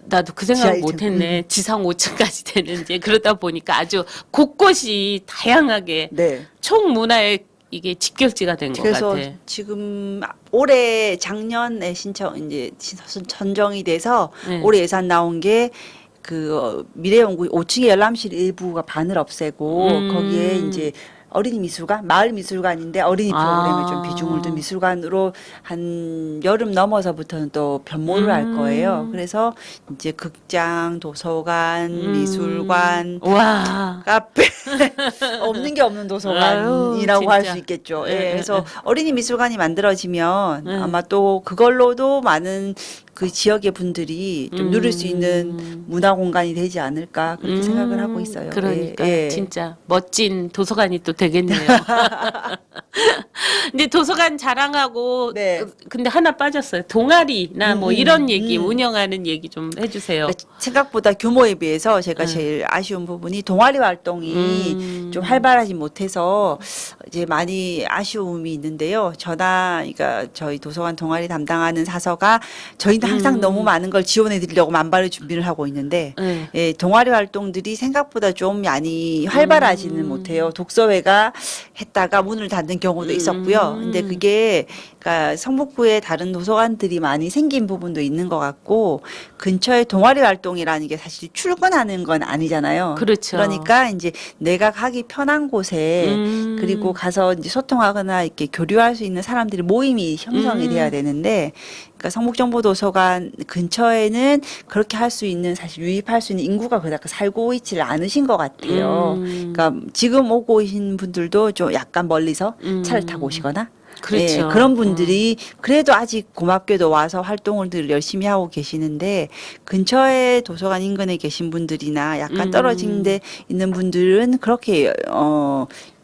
나도 그 생각 지하 못 했네. 지상 5층까지 되는지. 그러다 보니까 아주 곳곳이 다양하게 네. 총문화의 이게 직결지가 된 것 그래서 같아. 지금 작년에 이제 선정이 돼서 네. 올해 예산 나온 게 미래연구 5층의 열람실 일부가 반을 없애고 거기에 이제 어린이 미술관, 마을 미술관인데 어린이 프로그램에 좀 아. 비중을 둔 미술관으로 한 여름 넘어서부터는 또 변모를 할 거예요. 그래서 이제 극장, 도서관, 미술관, 와. 카페 없는 게 없는 도서관이라고 아유, 할 진짜. 수 있겠죠. 예, 예, 예, 그래서 어린이 미술관이 만들어지면 예. 아마 또 그걸로도 많은 그 지역의 분들이 좀 누릴 수 있는 문화 공간이 되지 않을까 그렇게 생각을 하고 있어요. 그러니까 예, 예. 진짜 멋진 도서관이 또 되겠네요. 근데 도서관 자랑하고 네. 근데 하나 빠졌어요. 동아리나 뭐 이런 얘기, 음. 운영하는 얘기 좀 해주세요. 그러니까 생각보다 규모에 비해서 제가 제일 아쉬운 부분이 동아리 활동이 좀 활발하지 못해서 이제 많이 아쉬움이 있는데요. 그러니까 저희 도서관 동아리 담당하는 사서가 저희는 항상 너무 많은 걸 지원해 드리려고 만발의 준비를 하고 있는데 네. 예, 동아리 활동들이 생각보다 좀 많이 활발하지는 못해요. 독서회가 했다가 문을 닫는 경우도 있었고요. 근데 그게 그러니까 성북구에 다른 도서관들이 많이 생긴 부분도 있는 것 같고 근처에 동아리 활동이라는 게 사실 출근하는 건 아니잖아요. 그렇죠. 그러니까 이제 내가 가기 편한 곳에 그리고 가서 이제 소통하거나 이렇게 교류할 수 있는 사람들이 모임이 형성이 돼야 되는데 그러니까 성북정보도서관 근처에는 그렇게 할 수 있는 사실 유입할 수 있는 인구가 그닥 살고 있지를 않으신 것 같아요. 그러니까 지금 오고 오신 분들도 좀 약간 멀리서 차를 타고 오시거나 그렇죠. 예, 그런 분들이 그래도 아직 고맙게도 와서 활동을 늘 열심히 하고 계시는데 근처에 도서관 인근에 계신 분들이나 약간 떨어진 데 있는 분들은 그렇게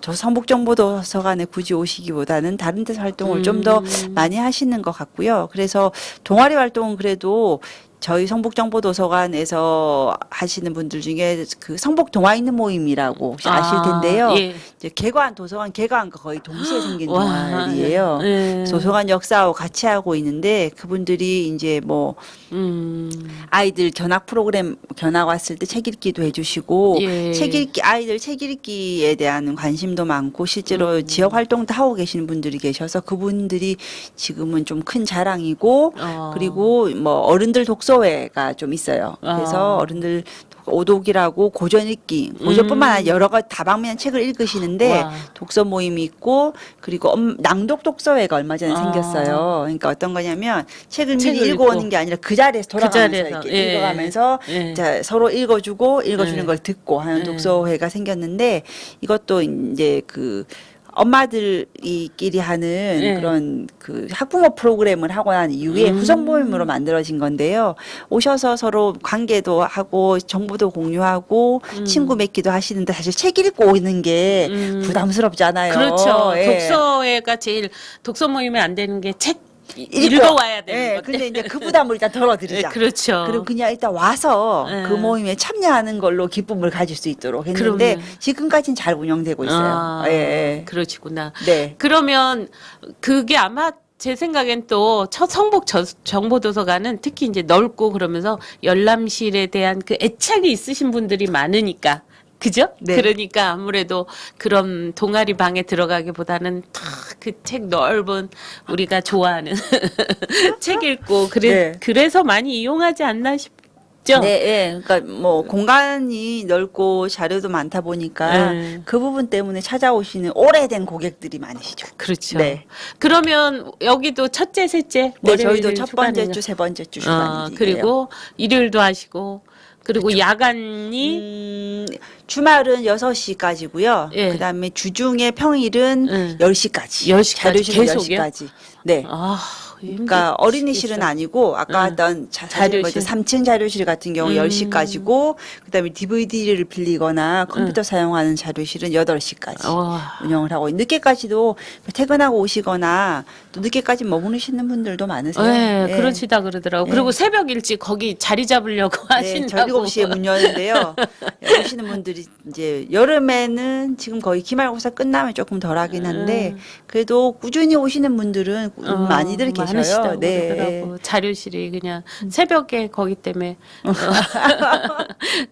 저 성북정보도서관에 굳이 오시기보다는 다른 데서 활동을 좀 더 많이 하시는 것 같고요. 그래서 동아리 활동은 그래도 저희 성북정보도서관에서 하시는 분들 중에 그 성북 동화 있는 모임이라고 혹시 아실 텐데요. 예. 이제 도서관 개관과 거의 동시에 생긴 와, 동아리예요. 예. 도서관 역사하고 같이 하고 있는데 그분들이 이제 뭐 아이들 견학 프로그램 견학 왔을 때 책 읽기도 해주시고 예. 아이들 책 읽기에 대한 관심도 많고 실제로 지역 활동도 하고 계시는 분들이 계셔서 그분들이 지금은 좀 큰 자랑이고 그리고 뭐 어른들 독서회가 좀 있어요. 그래서 어른들 오독이라고 고전 읽기, 고전뿐만 아니라 여러 가지 다방면 책을 읽으시는데 와. 독서 모임이 있고 그리고 낭독 독서회가 얼마 전에 생겼어요. 그러니까 어떤 거냐면 책을 미리 책을 읽어오는 읽고. 게 아니라 그 자리에서 돌아가면서 자리에서, 이렇게 예. 읽어가면서 예. 자, 서로 읽어주고 읽어주는 예. 걸 듣고 하는 예. 독서회가 생겼는데 이것도 이제 그 엄마들이끼리 하는 예. 그런 그 학부모 프로그램을 하고 난 이후에 후속 모임으로 만들어진 건데요. 오셔서 서로 관계도 하고 정보도 공유하고 친구 맺기도 하시는데 사실 책 읽고 오는 게 부담스럽잖아요. 그렇죠. 예. 독서회가 제일 독서 모임에 안 되는 게 책 읽고. 읽어와야 되는 예, 건데. 근데 이제 그 부담을 일단 덜어드리자. 예, 그렇죠. 그리고 그냥 일단 와서 예. 그 모임에 참여하는 걸로 기쁨을 가질 수 있도록 했는데 그러면. 지금까지는 잘 운영되고 있어요. 아, 예, 예. 그러시구나. 네. 그러면 그게 아마 제 생각엔 또 첫 성북 정보도서관은 특히 이제 넓고 그러면서 열람실에 대한 그 애착이 있으신 분들이 많으니까. 그죠? 네. 그러니까 아무래도 그런 동아리 방에 들어가기보다는 그 책 넓은 우리가 좋아하는 책 읽고 네. 그래서 많이 이용하지 않나 싶죠? 네, 예. 그러니까 뭐 공간이 넓고 자료도 많다 보니까 네. 그 부분 때문에 찾아오시는 오래된 고객들이 많으시죠. 그렇죠. 네. 그러면 여기도 첫째, 셋째, 네, 월요일, 저희도 첫 번째 휴관인가? 주, 세 번째 주 휴관이에요. 그리고 일요일도 하시고 그리고 야간이 주말은 6시까지고요. 예. 그다음에 주중에 평일은 예. 10시까지. 10시까지 자료실은 계속이요? 10시까지. 네. 그러니까 어린이실은 아니고 아까 했던 자료실. 3층 자료실 같은 경우 10시까지고 그다음에 DVD를 빌리거나 컴퓨터 사용하는 자료실은 8시까지 와. 운영을 하고 늦게까지도 퇴근하고 오시거나 또 늦게까지 머무르시는 분들도 많으세요. 네, 예. 그러시다 그러더라고. 네. 그리고 새벽 일찍 거기 자리 잡으려고 네, 하신다고. 저 7시에 문 여는데요. 오시는 분들이 이제 여름에는 지금 거의 기말고사 끝나면 조금 덜 하긴 한데 그래도 꾸준히 오시는 분들은 많이들 계셔요. 많으시다고 네. 그러더라고. 자료실이 그냥 새벽에 거기 때문에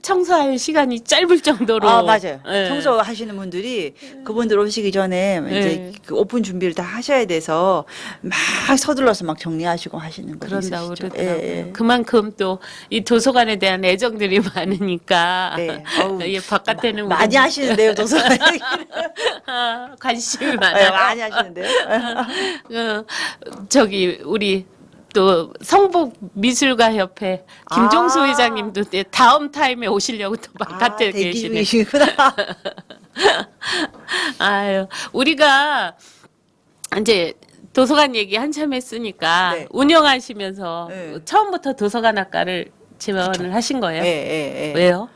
청소할 시간이 짧을 정도로. 아, 맞아요. 예. 청소하시는 분들이 그분들 오시기 전에 이제 그 오픈 준비를 다 하셔야 돼서 막 서둘러서 막 정리하시고 하시는 분이 그런다고 있으시죠. 그러더라고요. 예, 예. 그만큼 또 이 도서관에 대한 애정들이 많으니까 네. 어우, 예, 바깥에는 많이 하시는데요, 도서관. 관심이 네, 많아요. 많이 하시는데요. 저기 우리 또 성북 미술가 협회 김종수 아. 회장님도 다음 타임에 오시려고 또 바깥에 대기 계시네. 중이시구나. 아유, 우리가 이제 도서관 얘기 한참 했으니까 네. 운영하시면서 네. 처음부터 도서관 학과를 지원을 하신 거예요? 예, 예, 예. 왜요?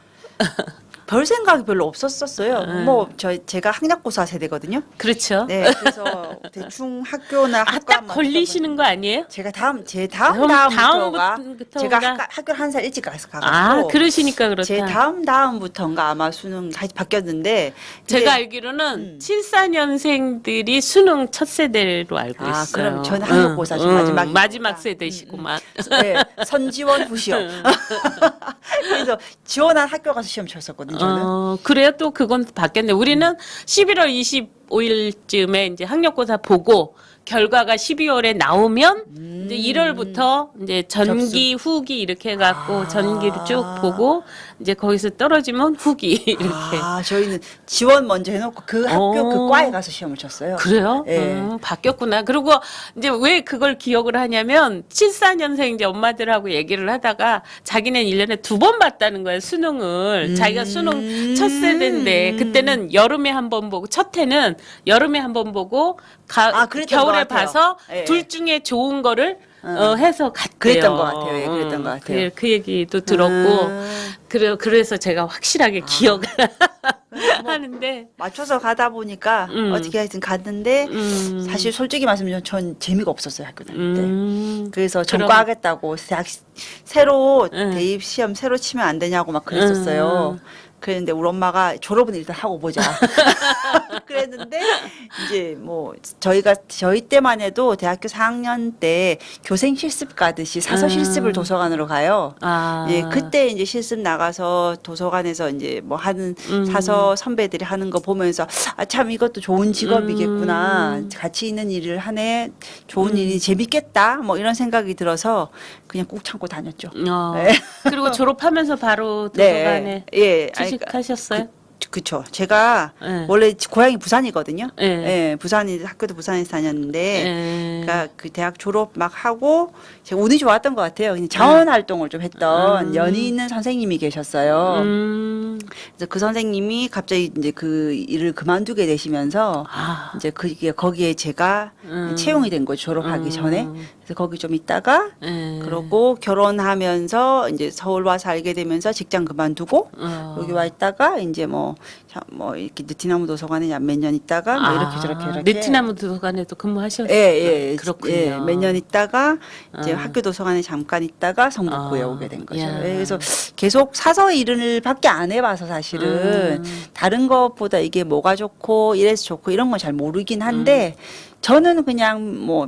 별 생각이 별로 없었었어요. 뭐 제가 학력고사 세대거든요. 그렇죠. 네, 그래서 대충 학교나 아, 딱 걸리시는 거 아니에요? 제가 제 그럼 다음부터가 다음부터가- 제가 학교를 한 살 일찍 가서 아, 가가지고 그러시니까 그렇다. 제 다음부터인가 아마 수능 다시 바뀌었는데 제가 이제- 알기로는 74년생들이 수능 첫 세대로 알고 아, 있어요. 그럼 저는 학력고사 좀 마지막이니까. 마지막 세대시구만. 네, 선지원 후시험. 그래서 지원한 학교 가서 시험 쳤었거든요. 저는. 그래요? 또 그건 바뀌었네. 우리는 11월 25일쯤에 이제 학력고사 보고 결과가 12월에 나오면 이제 1월부터 이제 전기, 후기 이렇게 해갖고 전기를 쭉 보고 이제 거기서 떨어지면 후기 이렇게. 아, 저희는 지원 먼저 해놓고 그 학교 그 어. 과에 가서 시험을 쳤어요. 그래요? 예. 바뀌었구나. 그리고 이제 왜 그걸 기억을 하냐면 74년생 이제 엄마들하고 얘기를 하다가 자기는 1년에 2번 봤다는 거예요, 수능을. 자기가 수능 첫 세대인데 그때는 여름에 한 번 보고 첫 해는 여름에 한 번 보고 그랬던 겨울에 것 같아요. 봐서 예. 둘 중에 좋은 거를 해서 갔대요. 그랬던 것 같아요. 예, 그랬던 것 같아요. 그 얘기도 들었고 그래서 제가 확실하게 기억을 하는데 맞춰서 가다 보니까 어떻게 하여튼 갔는데 사실 솔직히 말씀드리면 전 재미가 없었어요, 학교 다닐 때. 그래서 전과하겠다고 새로 대입 시험 새로 치면 안 되냐고 막 그랬었어요. 그랬는데 우리 엄마가 졸업은 일단 하고 보자. 그랬는데 이제 뭐 저희 때만 해도 대학교 4학년 때 교생 실습 가듯이 사서 실습을 도서관으로 가요. 예, 그때 이제 실습 나가서 도서관에서 이제 뭐 하는 사서 선배들이 하는 거 보면서 아, 참 이것도 좋은 직업이겠구나. 가치 있는 일을 하네. 좋은 일이 재밌겠다. 뭐 이런 생각이 들어서 그냥 꾹 참고 다녔죠. 네. 그리고 졸업하면서 바로 도서관에 네. 예. 취직하셨어요? 그쵸. 제가 네. 원래 고향이 부산이거든요. 네. 예, 학교도 부산에서 다녔는데, 네. 그러니까 그 대학 졸업 막 하고 제가 운이 좋았던 것 같아요. 그냥 자원 활동을 좀 했던 연이 있는 선생님이 계셨어요. 그래서 그 선생님이 갑자기 이제 그 일을 그만두게 되시면서 이제 거기에 제가 채용이 된 거죠. 졸업하기 전에. 그래서 거기 좀 있다가 그러고 결혼하면서 이제 서울 와서 알게 되면서 직장 그만두고 여기 와 있다가 이제 뭐 이렇게 느티나무 도서관에 몇 년 있다가 뭐 이렇게 저렇게 느티나무 도서관에도 근무하셨어요? 예, 그렇군요. 예, 몇 년 있다가 이제 학교 도서관에 잠깐 있다가 성북구에 오게 된 거죠. 야. 예, 그래서 계속 사서 일을 밖에 안 해봐서 사실은 다른 것보다 이게 뭐가 좋고 이래서 좋고 이런 건 잘 모르긴 한데 저는 그냥 뭐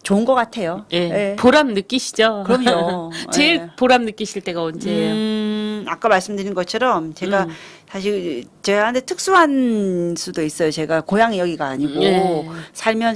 좋은 것 같아요. 예. 예. 보람 느끼시죠? 그럼요. 제일 예. 보람 느끼실 때가 언제예요? 아까 말씀드린 것처럼 제가 사실 저한테 특수한 수도 있어요. 제가 고향이 여기가 아니고 예.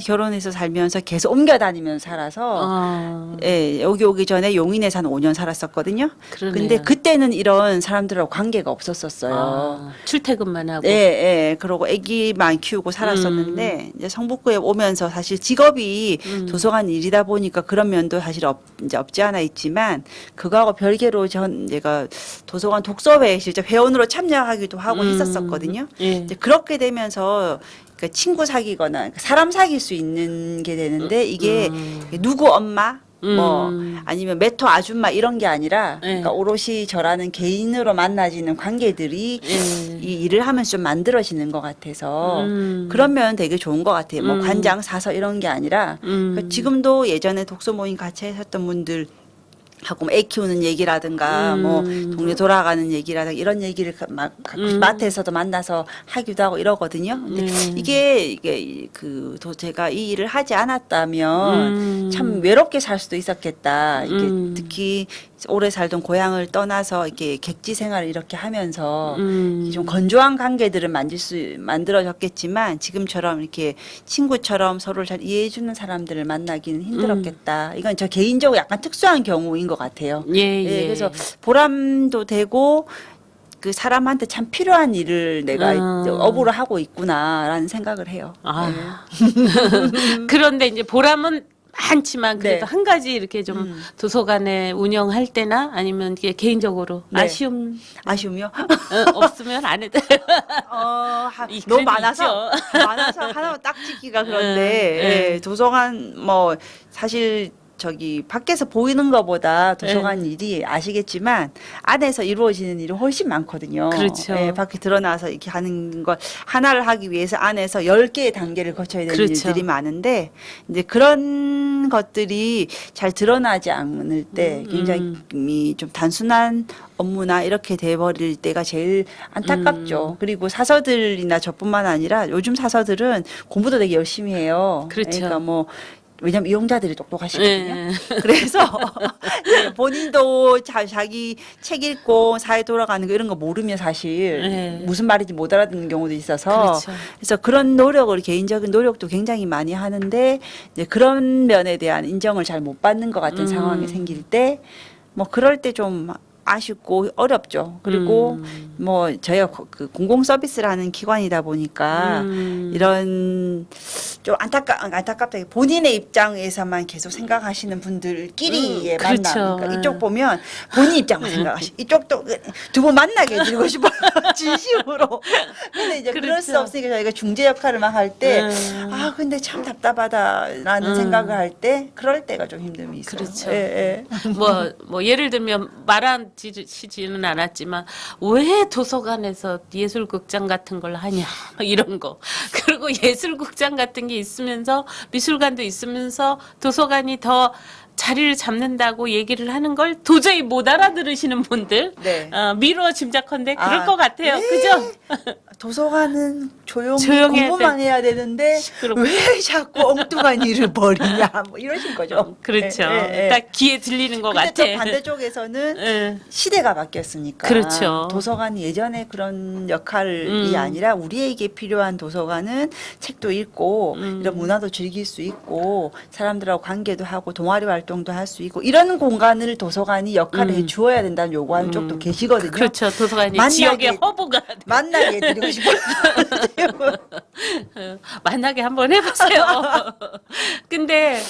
결혼해서 살면서 계속 옮겨 다니면서 살아서 예, 여기 오기 전에 용인에서 한 5년 살았었거든요. 그러네요. 근데 그때는 이런 사람들하고 관계가 없었었어요. 출퇴근만 하고. 예, 예. 그러고 아기만 키우고 살았었는데 이제 성북구에 오면서 사실 직업이 도서관 일이다 보니까 그런 면도 사실 이제 없지 않아 있지만 그거하고 별개로 제가 도서관 독서회에 실제 회원으로 참여하기도 하고 했었었거든요. 예. 이제 그렇게 되면서 그러니까 친구 사귀거나 사람 사귈 수 있는 게 되는데 이게 누구 엄마 뭐 아니면 메토 아줌마 이런 게 아니라 그러니까 오롯이 저라는 개인으로 만나지는 관계들이 이 일을 하면서 좀 만들어지는 것 같아서 그러면 되게 좋은 것 같아요. 뭐 관장 사서 이런 게 아니라 그러니까 지금도 예전에 독서 모임 같이 하셨던 분들 하고 애 키우는 얘기라든가 뭐 동네 돌아가는 얘기라든가 이런 얘기를 막 마트에서도 만나서 하기도 하고 이러거든요. 근데 이게 제가 이 일을 하지 않았다면 참 외롭게 살 수도 있었겠다. 이게 특히 오래 살던 고향을 떠나서 이렇게 객지 생활을 이렇게 하면서 좀 건조한 관계들은 만들어졌겠지만 지금처럼 이렇게 친구처럼 서로를 잘 이해해주는 사람들을 만나기는 힘들었겠다. 이건 저 개인적으로 약간 특수한 경우인 것 같아요. 예. 그래서 보람도 되고 그 사람한테 참 필요한 일을 내가 업으로 하고 있구나라는 생각을 해요. 그런데 이제 보람은 많지만 그래도 네. 한 가지 이렇게 좀 도서관에 운영할 때나 아니면 이게 개인적으로 네. 아쉬움요? 아쉬움요? 없으면 안 해도 너무 그래도 많아서 있죠. 하나만 딱 찍기가 그런데 예, 도서관 뭐 사실 저기 밖에서 보이는 것보다 도서관 일이 아시겠지만 안에서 이루어지는 일이 훨씬 많거든요. 그렇죠. 예, 밖에 드러나서 이렇게 하는 걸 하나를 하기 위해서 안에서 10개의 단계를 거쳐야 되는 그렇죠. 일들이 많은데 이제 그런 것들이 잘 드러나지 않을 때 굉장히 좀 단순한 업무나 이렇게 돼버릴 때가 제일 안타깝죠. 그리고 사서들이나 저뿐만 아니라 요즘 사서들은 공부도 되게 열심히 해요. 그렇죠. 그러니까 뭐 왜냐면 이용자들이 똑똑하시거든요. 그래서 네, 본인도 자기 책 읽고 사회 돌아가는 거 이런 거 모르면 사실 무슨 말인지 못 알아듣는 경우도 있어서 그렇죠. 그래서 그런 노력을 개인적인 노력도 굉장히 많이 하는데 이제 그런 면에 대한 인정을 잘 못 받는 것 같은 상황이 생길 때 뭐 그럴 때 좀 아쉽고 어렵죠. 그리고 뭐 저희가 그 공공 서비스를 하는 기관이다 보니까 이런 좀 안타깝다. 본인의 입장에서만 계속 생각하시는 분들끼리의 그렇죠. 만남. 그러니까 이쪽 보면 본인 입장만 생각하시고 이쪽도 두 분 만나게 해드리고 싶어요. 진심으로. 근데 이제 그럴 수 그렇죠. 없으니까 저희가 중재 역할을 막 할 때 근데 참 답답하다라는 생각을 할 때 그럴 때가 좀 힘듦이 있어요. 그렇죠. 예. 뭐 예를 들면 말하지는 않았지만 왜 도서관에서 예술극장 같은 걸 하냐 이런 거. 그리고 예술극장 같은 게 있으면서 미술관도 있으면서 도서관이 더 자리를 잡는다고 얘기를 하는 걸 도저히 못 알아들으시는 분들 네. 미루어 짐작컨대 그럴 것 같아요. 네. 그죠? 도서관은 조용해야 공부만 해야 되는데 시끄럽고. 왜 자꾸 엉뚱한 일을 벌이냐 뭐 이러신 거죠. 그렇죠. 예. 딱 귀에 들리는 것 근데 같아. 또 반대쪽에서는 예. 시대가 바뀌었으니까 그렇죠. 도서관이 예전에 그런 역할이 아니라 우리에게 필요한 도서관은 책도 읽고 이런 문화도 즐길 수 있고 사람들하고 관계도 하고 동아리 활동도 할 수 있고 이런 공간을 도서관이 역할을 해주어야 된다는 요구하는 쪽도 계시거든요. 그렇죠. 도서관이 만나게- 지역의 허브가 만나게 해드리고 싶어요. 만나게 한번 해보세요. 근데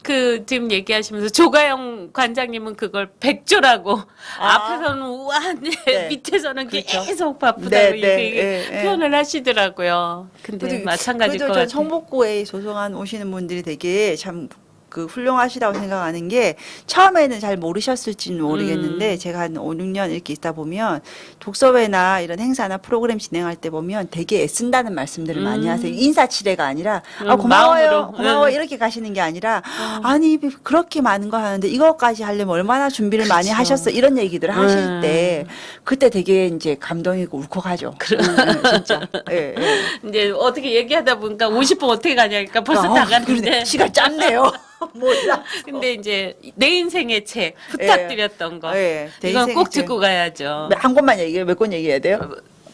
그 지금 얘기하시면서 조가영 관장님은 그걸 백조라고 앞에서는 우아한데 네. 밑에서는 그렇죠. 계속 바쁘다고 네, 이렇게 네, 표현을 하시더라고요. 근데 마찬가지일 것 그래도 같아요. 전 성북구에 도서관 오시는 분들이 되게 참 그 훌륭하시다고 생각하는 게 처음에는 잘 모르셨을지는 모르겠는데 제가 한 5, 6년 이렇게 있다 보면 독서회나 이런 행사나 프로그램 진행할 때 보면 되게 애쓴다는 말씀들을 많이 하세요. 인사치레가 아니라 고마워요. 마음으로. 고마워 이렇게 가시는 게 아니라 아니 그렇게 많은 거 하는데 이것까지 하려면 얼마나 준비를 많이 그렇죠. 하셨어 이런 얘기들을 하실 때 그때 되게 이제 감동이고 울컥하죠. 진짜. 예, 예. 이제 어떻게 얘기하다 보니까 50분 어떻게 가냐니까 벌써 다 가는데. 그러네. 시간 짧네요. 몰라. 근데 이제 내 인생의 책 부탁드렸던 거. 예, 내 이건 인생의 꼭 책. 듣고 가야죠. 한 권만 얘기해요. 몇 권 얘기해야 돼요?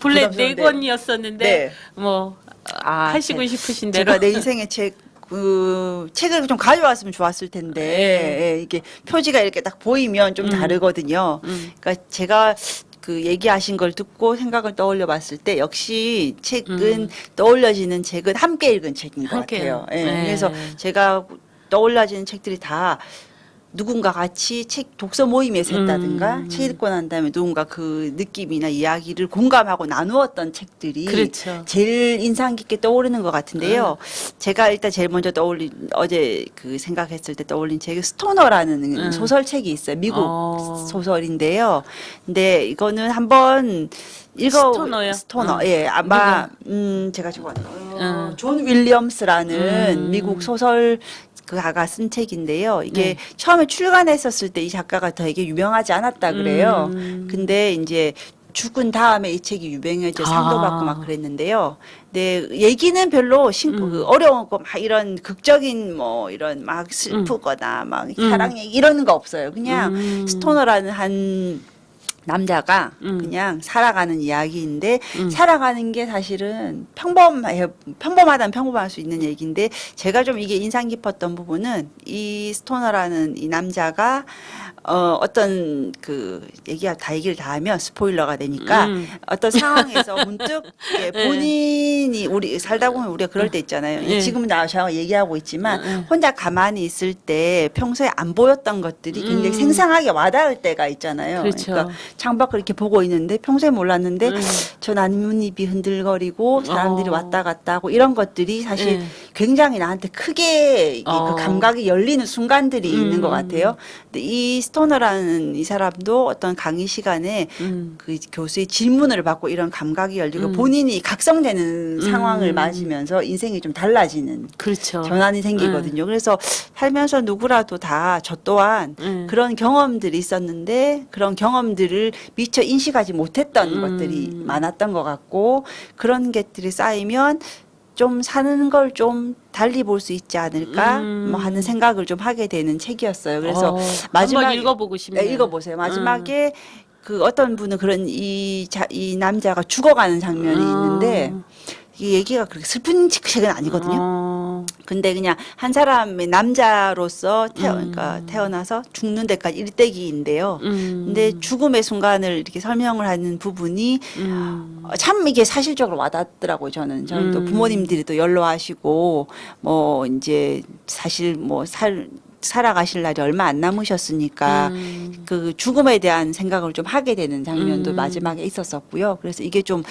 본래 부담스러운데. 4권이었었는데 네. 뭐 하시고 제- 싶으신 대로. 제가 내 인생의 책, 책을 좀 가져왔으면 좋았을 텐데, 예, 이게 표지가 이렇게 딱 보이면 좀 다르거든요. 그러니까 제가 그 얘기하신 걸 듣고 생각을 떠올려 봤을 때 역시 책은 떠올려지는 책은 함께 읽은 책인 것 함께. 같아요. 예, 네. 그래서 제가 떠올라지는 책들이 다 누군가 같이 책 독서 모임에서 했다든가 책 읽고 난 다음에 누군가 그 느낌이나 이야기를 공감하고 나누었던 책들이 그렇죠. 제일 인상 깊게 떠오르는 것 같은데요. 제가 일단 제일 먼저 어제 그 생각했을 때 떠올린 책이 스토너라는 소설책이 있어요. 미국 소설인데요. 근데 이거는 한번 스토너요? 스토너. 예. 아마 제가 저거 존 윌리엄스라는 미국 소설 작가가 쓴 책인데요. 이게 네. 처음에 출간했었을 때 이 작가가 되게 유명하지 않았다 그래요. 근데 이제 죽은 다음에 이 책이 유명해져 상도 아. 받고 막 그랬는데요. 네, 얘기는 별로 그 어려운 거 막 이런 극적인 뭐 이런 막 슬프거나 막 사랑 얘기 이런 거 없어요. 그냥 스토너라는 한 남자가 그냥 살아가는 이야기인데 살아가는 게 사실은 평범하다면 평범할 수 있는 얘기인데 제가 좀 이게 인상 깊었던 부분은 이 스토너라는 이 남자가 어떤 그 얘기를 다 하면 스포일러가 되니까 어떤 상황에서 문득 예, 본인이 우리 살다 보면 우리가 그럴 때 있잖아요. 예. 지금 나와서 얘기하고 있지만 혼자 가만히 있을 때 평소에 안 보였던 것들이 굉장히 생생하게 와닿을 때가 있잖아요. 그렇죠. 그러니까 창밖을 이렇게 보고 있는데 평소에 몰랐는데 저 나뭇잎이 흔들거리고 사람들이 왔다 갔다 하고 이런 것들이 사실 굉장히 나한테 크게 그 감각이 열리는 순간들이 있는 것 같아요. 근데 이 스토너라는 이 사람도 어떤 강의 시간에 그 교수의 질문을 받고 이런 감각이 열리고 본인이 각성되는 상황을 맞으면서 인생이 좀 달라지는 그렇죠. 전환이 생기거든요. 그래서 살면서 누구라도 다 저 또한 그런 경험들이 있었는데 그런 경험들을 미처 인식하지 못했던 것들이 많았던 것 같고 그런 것들이 쌓이면 좀 사는 걸 좀 달리 볼 수 있지 않을까 뭐 하는 생각을 좀 하게 되는 책이었어요. 그래서 마지막에 한번 읽어보고 싶네요. 네, 읽어보세요. 마지막에 그 어떤 분은 그런 이 남자가 죽어가는 장면이 있는데 이 얘기가 그렇게 슬픈 책은 아니거든요. 근데 그냥 한 사람의 남자로서 그러니까 태어나서 죽는 데까지 일대기인데요. 근데 죽음의 순간을 이렇게 설명을 하는 부분이 참 이게 사실적으로 와닿더라고요. 저는 또 부모님들이 또 연로하시고 뭐 이제 사실 뭐 살아가실 날이 얼마 안 남으셨으니까 그 죽음에 대한 생각을 좀 하게 되는 장면도 마지막에 있었었고요. 그래서 이게 좀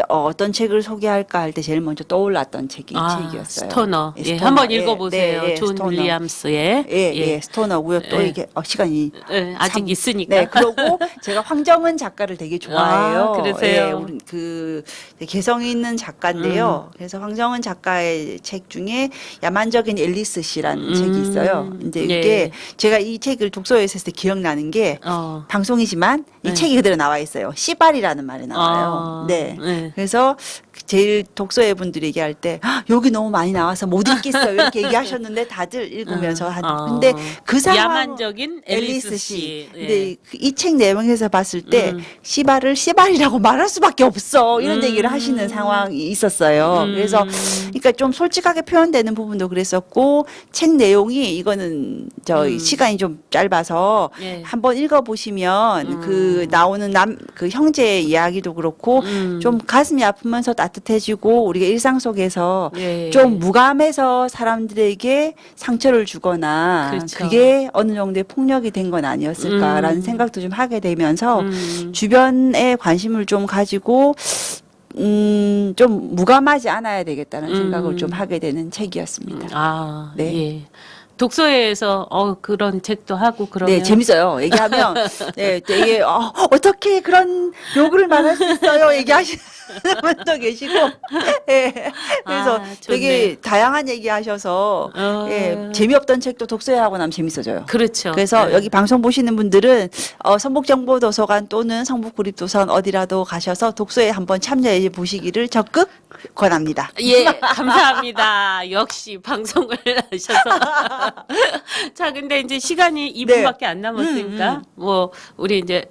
어떤 책을 소개할까 할 때 제일 먼저 떠올랐던 책이었어요. 스토너. 예, 예, 스토너. 한번 예, 읽어보세요. 네, 예, 존 스토너. 윌리엄스의. 예, 스토너고요. 또 예. 이게 시간이 예, 아직 있으니까. 네, 그리고 제가 황정은 작가를 되게 좋아해요. 아, 그러세요? 예, 우리 그 개성 있는 작가인데요. 그래서 황정은 작가의 책 중에 야만적인 앨리스 씨라는 책이 있어요. 근데 이게 예. 제가 이 책을 독서회에서 했을 때 기억나는 게 방송이지만 이 네. 책이 그대로 나와 있어요. 씨발이라는 말이 나와요. 네. 네. 그래서 제일 독서회 분들이 얘기할 때 여기 너무 많이 나와서 못 읽겠어요 이렇게 얘기하셨는데 다들 읽으면서 근데 그 상황 야만적인 앨리스 씨. 예. 근데 이 책 내용에서 봤을 때 씨발을 씨발이라고 말할 수밖에 없어 이런 얘기를 하시는 상황이 있었어요. 그래서 그러니까 좀 솔직하게 표현되는 부분도 그랬었고 책 내용이 이거는 시간이 좀 짧아서 예. 한번 읽어보시면 그 나오는 그 형제의 이야기도 그렇고 좀 가슴이 아프면서 따뜻해지고 우리가 일상 속에서 예. 좀 무감해서 사람들에게 상처를 주거나 그렇죠. 그게 어느 정도의 폭력이 된 건 아니었을까라는 생각도 좀 하게 되면서 주변에 관심을 좀 가지고 좀 무감하지 않아야 되겠다는 생각을 좀 하게 되는 책이었습니다. 아, 네. 예. 독서회에서 그런 책도 하고 그러면 네, 재밌어요. 얘기하면 네, 되게 어떻게 그런 욕을 말할 수 있어요. 얘기하시는 분도 계시고, 예. 그래서 아, 좋네. 되게 다양한 얘기하셔서 예, 재미없던 책도 독서회 하고 나면 재밌어져요. 그렇죠. 그래서 네. 여기 방송 보시는 분들은 성북정보도서관 또는 성북구립도서관 어디라도 가셔서 독서회 한번 참여해 보시기를 적극 권합니다. 예, 감사합니다. 역시 방송을 하셔서. 자, 근데 이제 시간이 2분밖에 안 남았으니까, 뭐, 우리 이제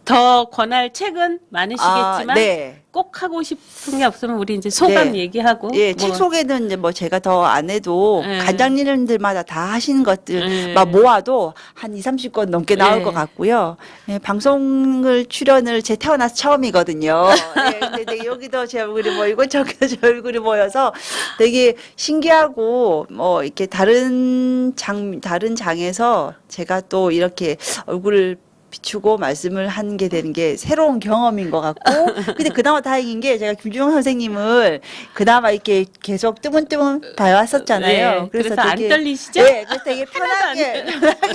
더 권할 책은 많으시겠지만, 네. 꼭 하고 싶은 게 없으면 우리 이제 소감 네. 얘기하고. 예, 뭐, 책 소개는 이제 뭐 제가 더 안 해도 예. 간장님들마다 다 하시는 것들 예. 막 모아도 한 2, 30권 넘게 나올 예. 것 같고요. 예, 방송을 출연을 제 태어나서 처음이거든요. 예, 근데 되게 여기도 제 얼굴이 보이고 저기도 제 얼굴이 보여서 되게 신기하고 뭐 이렇게 다른 장에서 제가 또 이렇게 얼굴을 비추고 말씀을 하는 게 되는 게 새로운 경험인 것 같고 근데 그나마 다행인 게 제가 김주영 선생님을 그나마 이렇게 계속 뜨문뜨문 봐왔었잖아요. 네, 그래서 안 떨리시죠? 네, 그래서 되게 편하게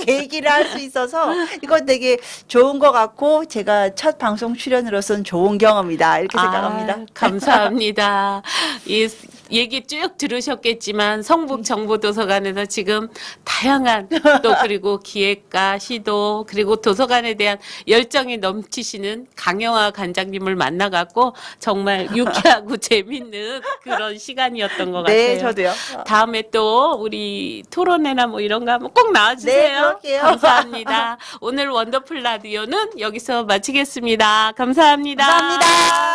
얘기를 할 수 있어서 이건 되게 좋은 것 같고 제가 첫 방송 출연으로서는 좋은 경험이다 이렇게 생각합니다. 감사합니다. 이 얘기 쭉 들으셨겠지만 성북 정보도서관에서 지금 다양한 또 그리고 기획과 시도 그리고 도서관에 대한 열정이 넘치시는 강영화 관장님을 만나갖고 정말 유쾌하고 재밌는 그런 시간이었던 것 같아요. 네, 저도요. 다음에 또 우리 토론회나 뭐 이런 거 한번 꼭 나와주세요. 네, 그럴게요. 감사합니다. 오늘 원더풀 라디오는 여기서 마치겠습니다. 감사합니다. 감사합니다.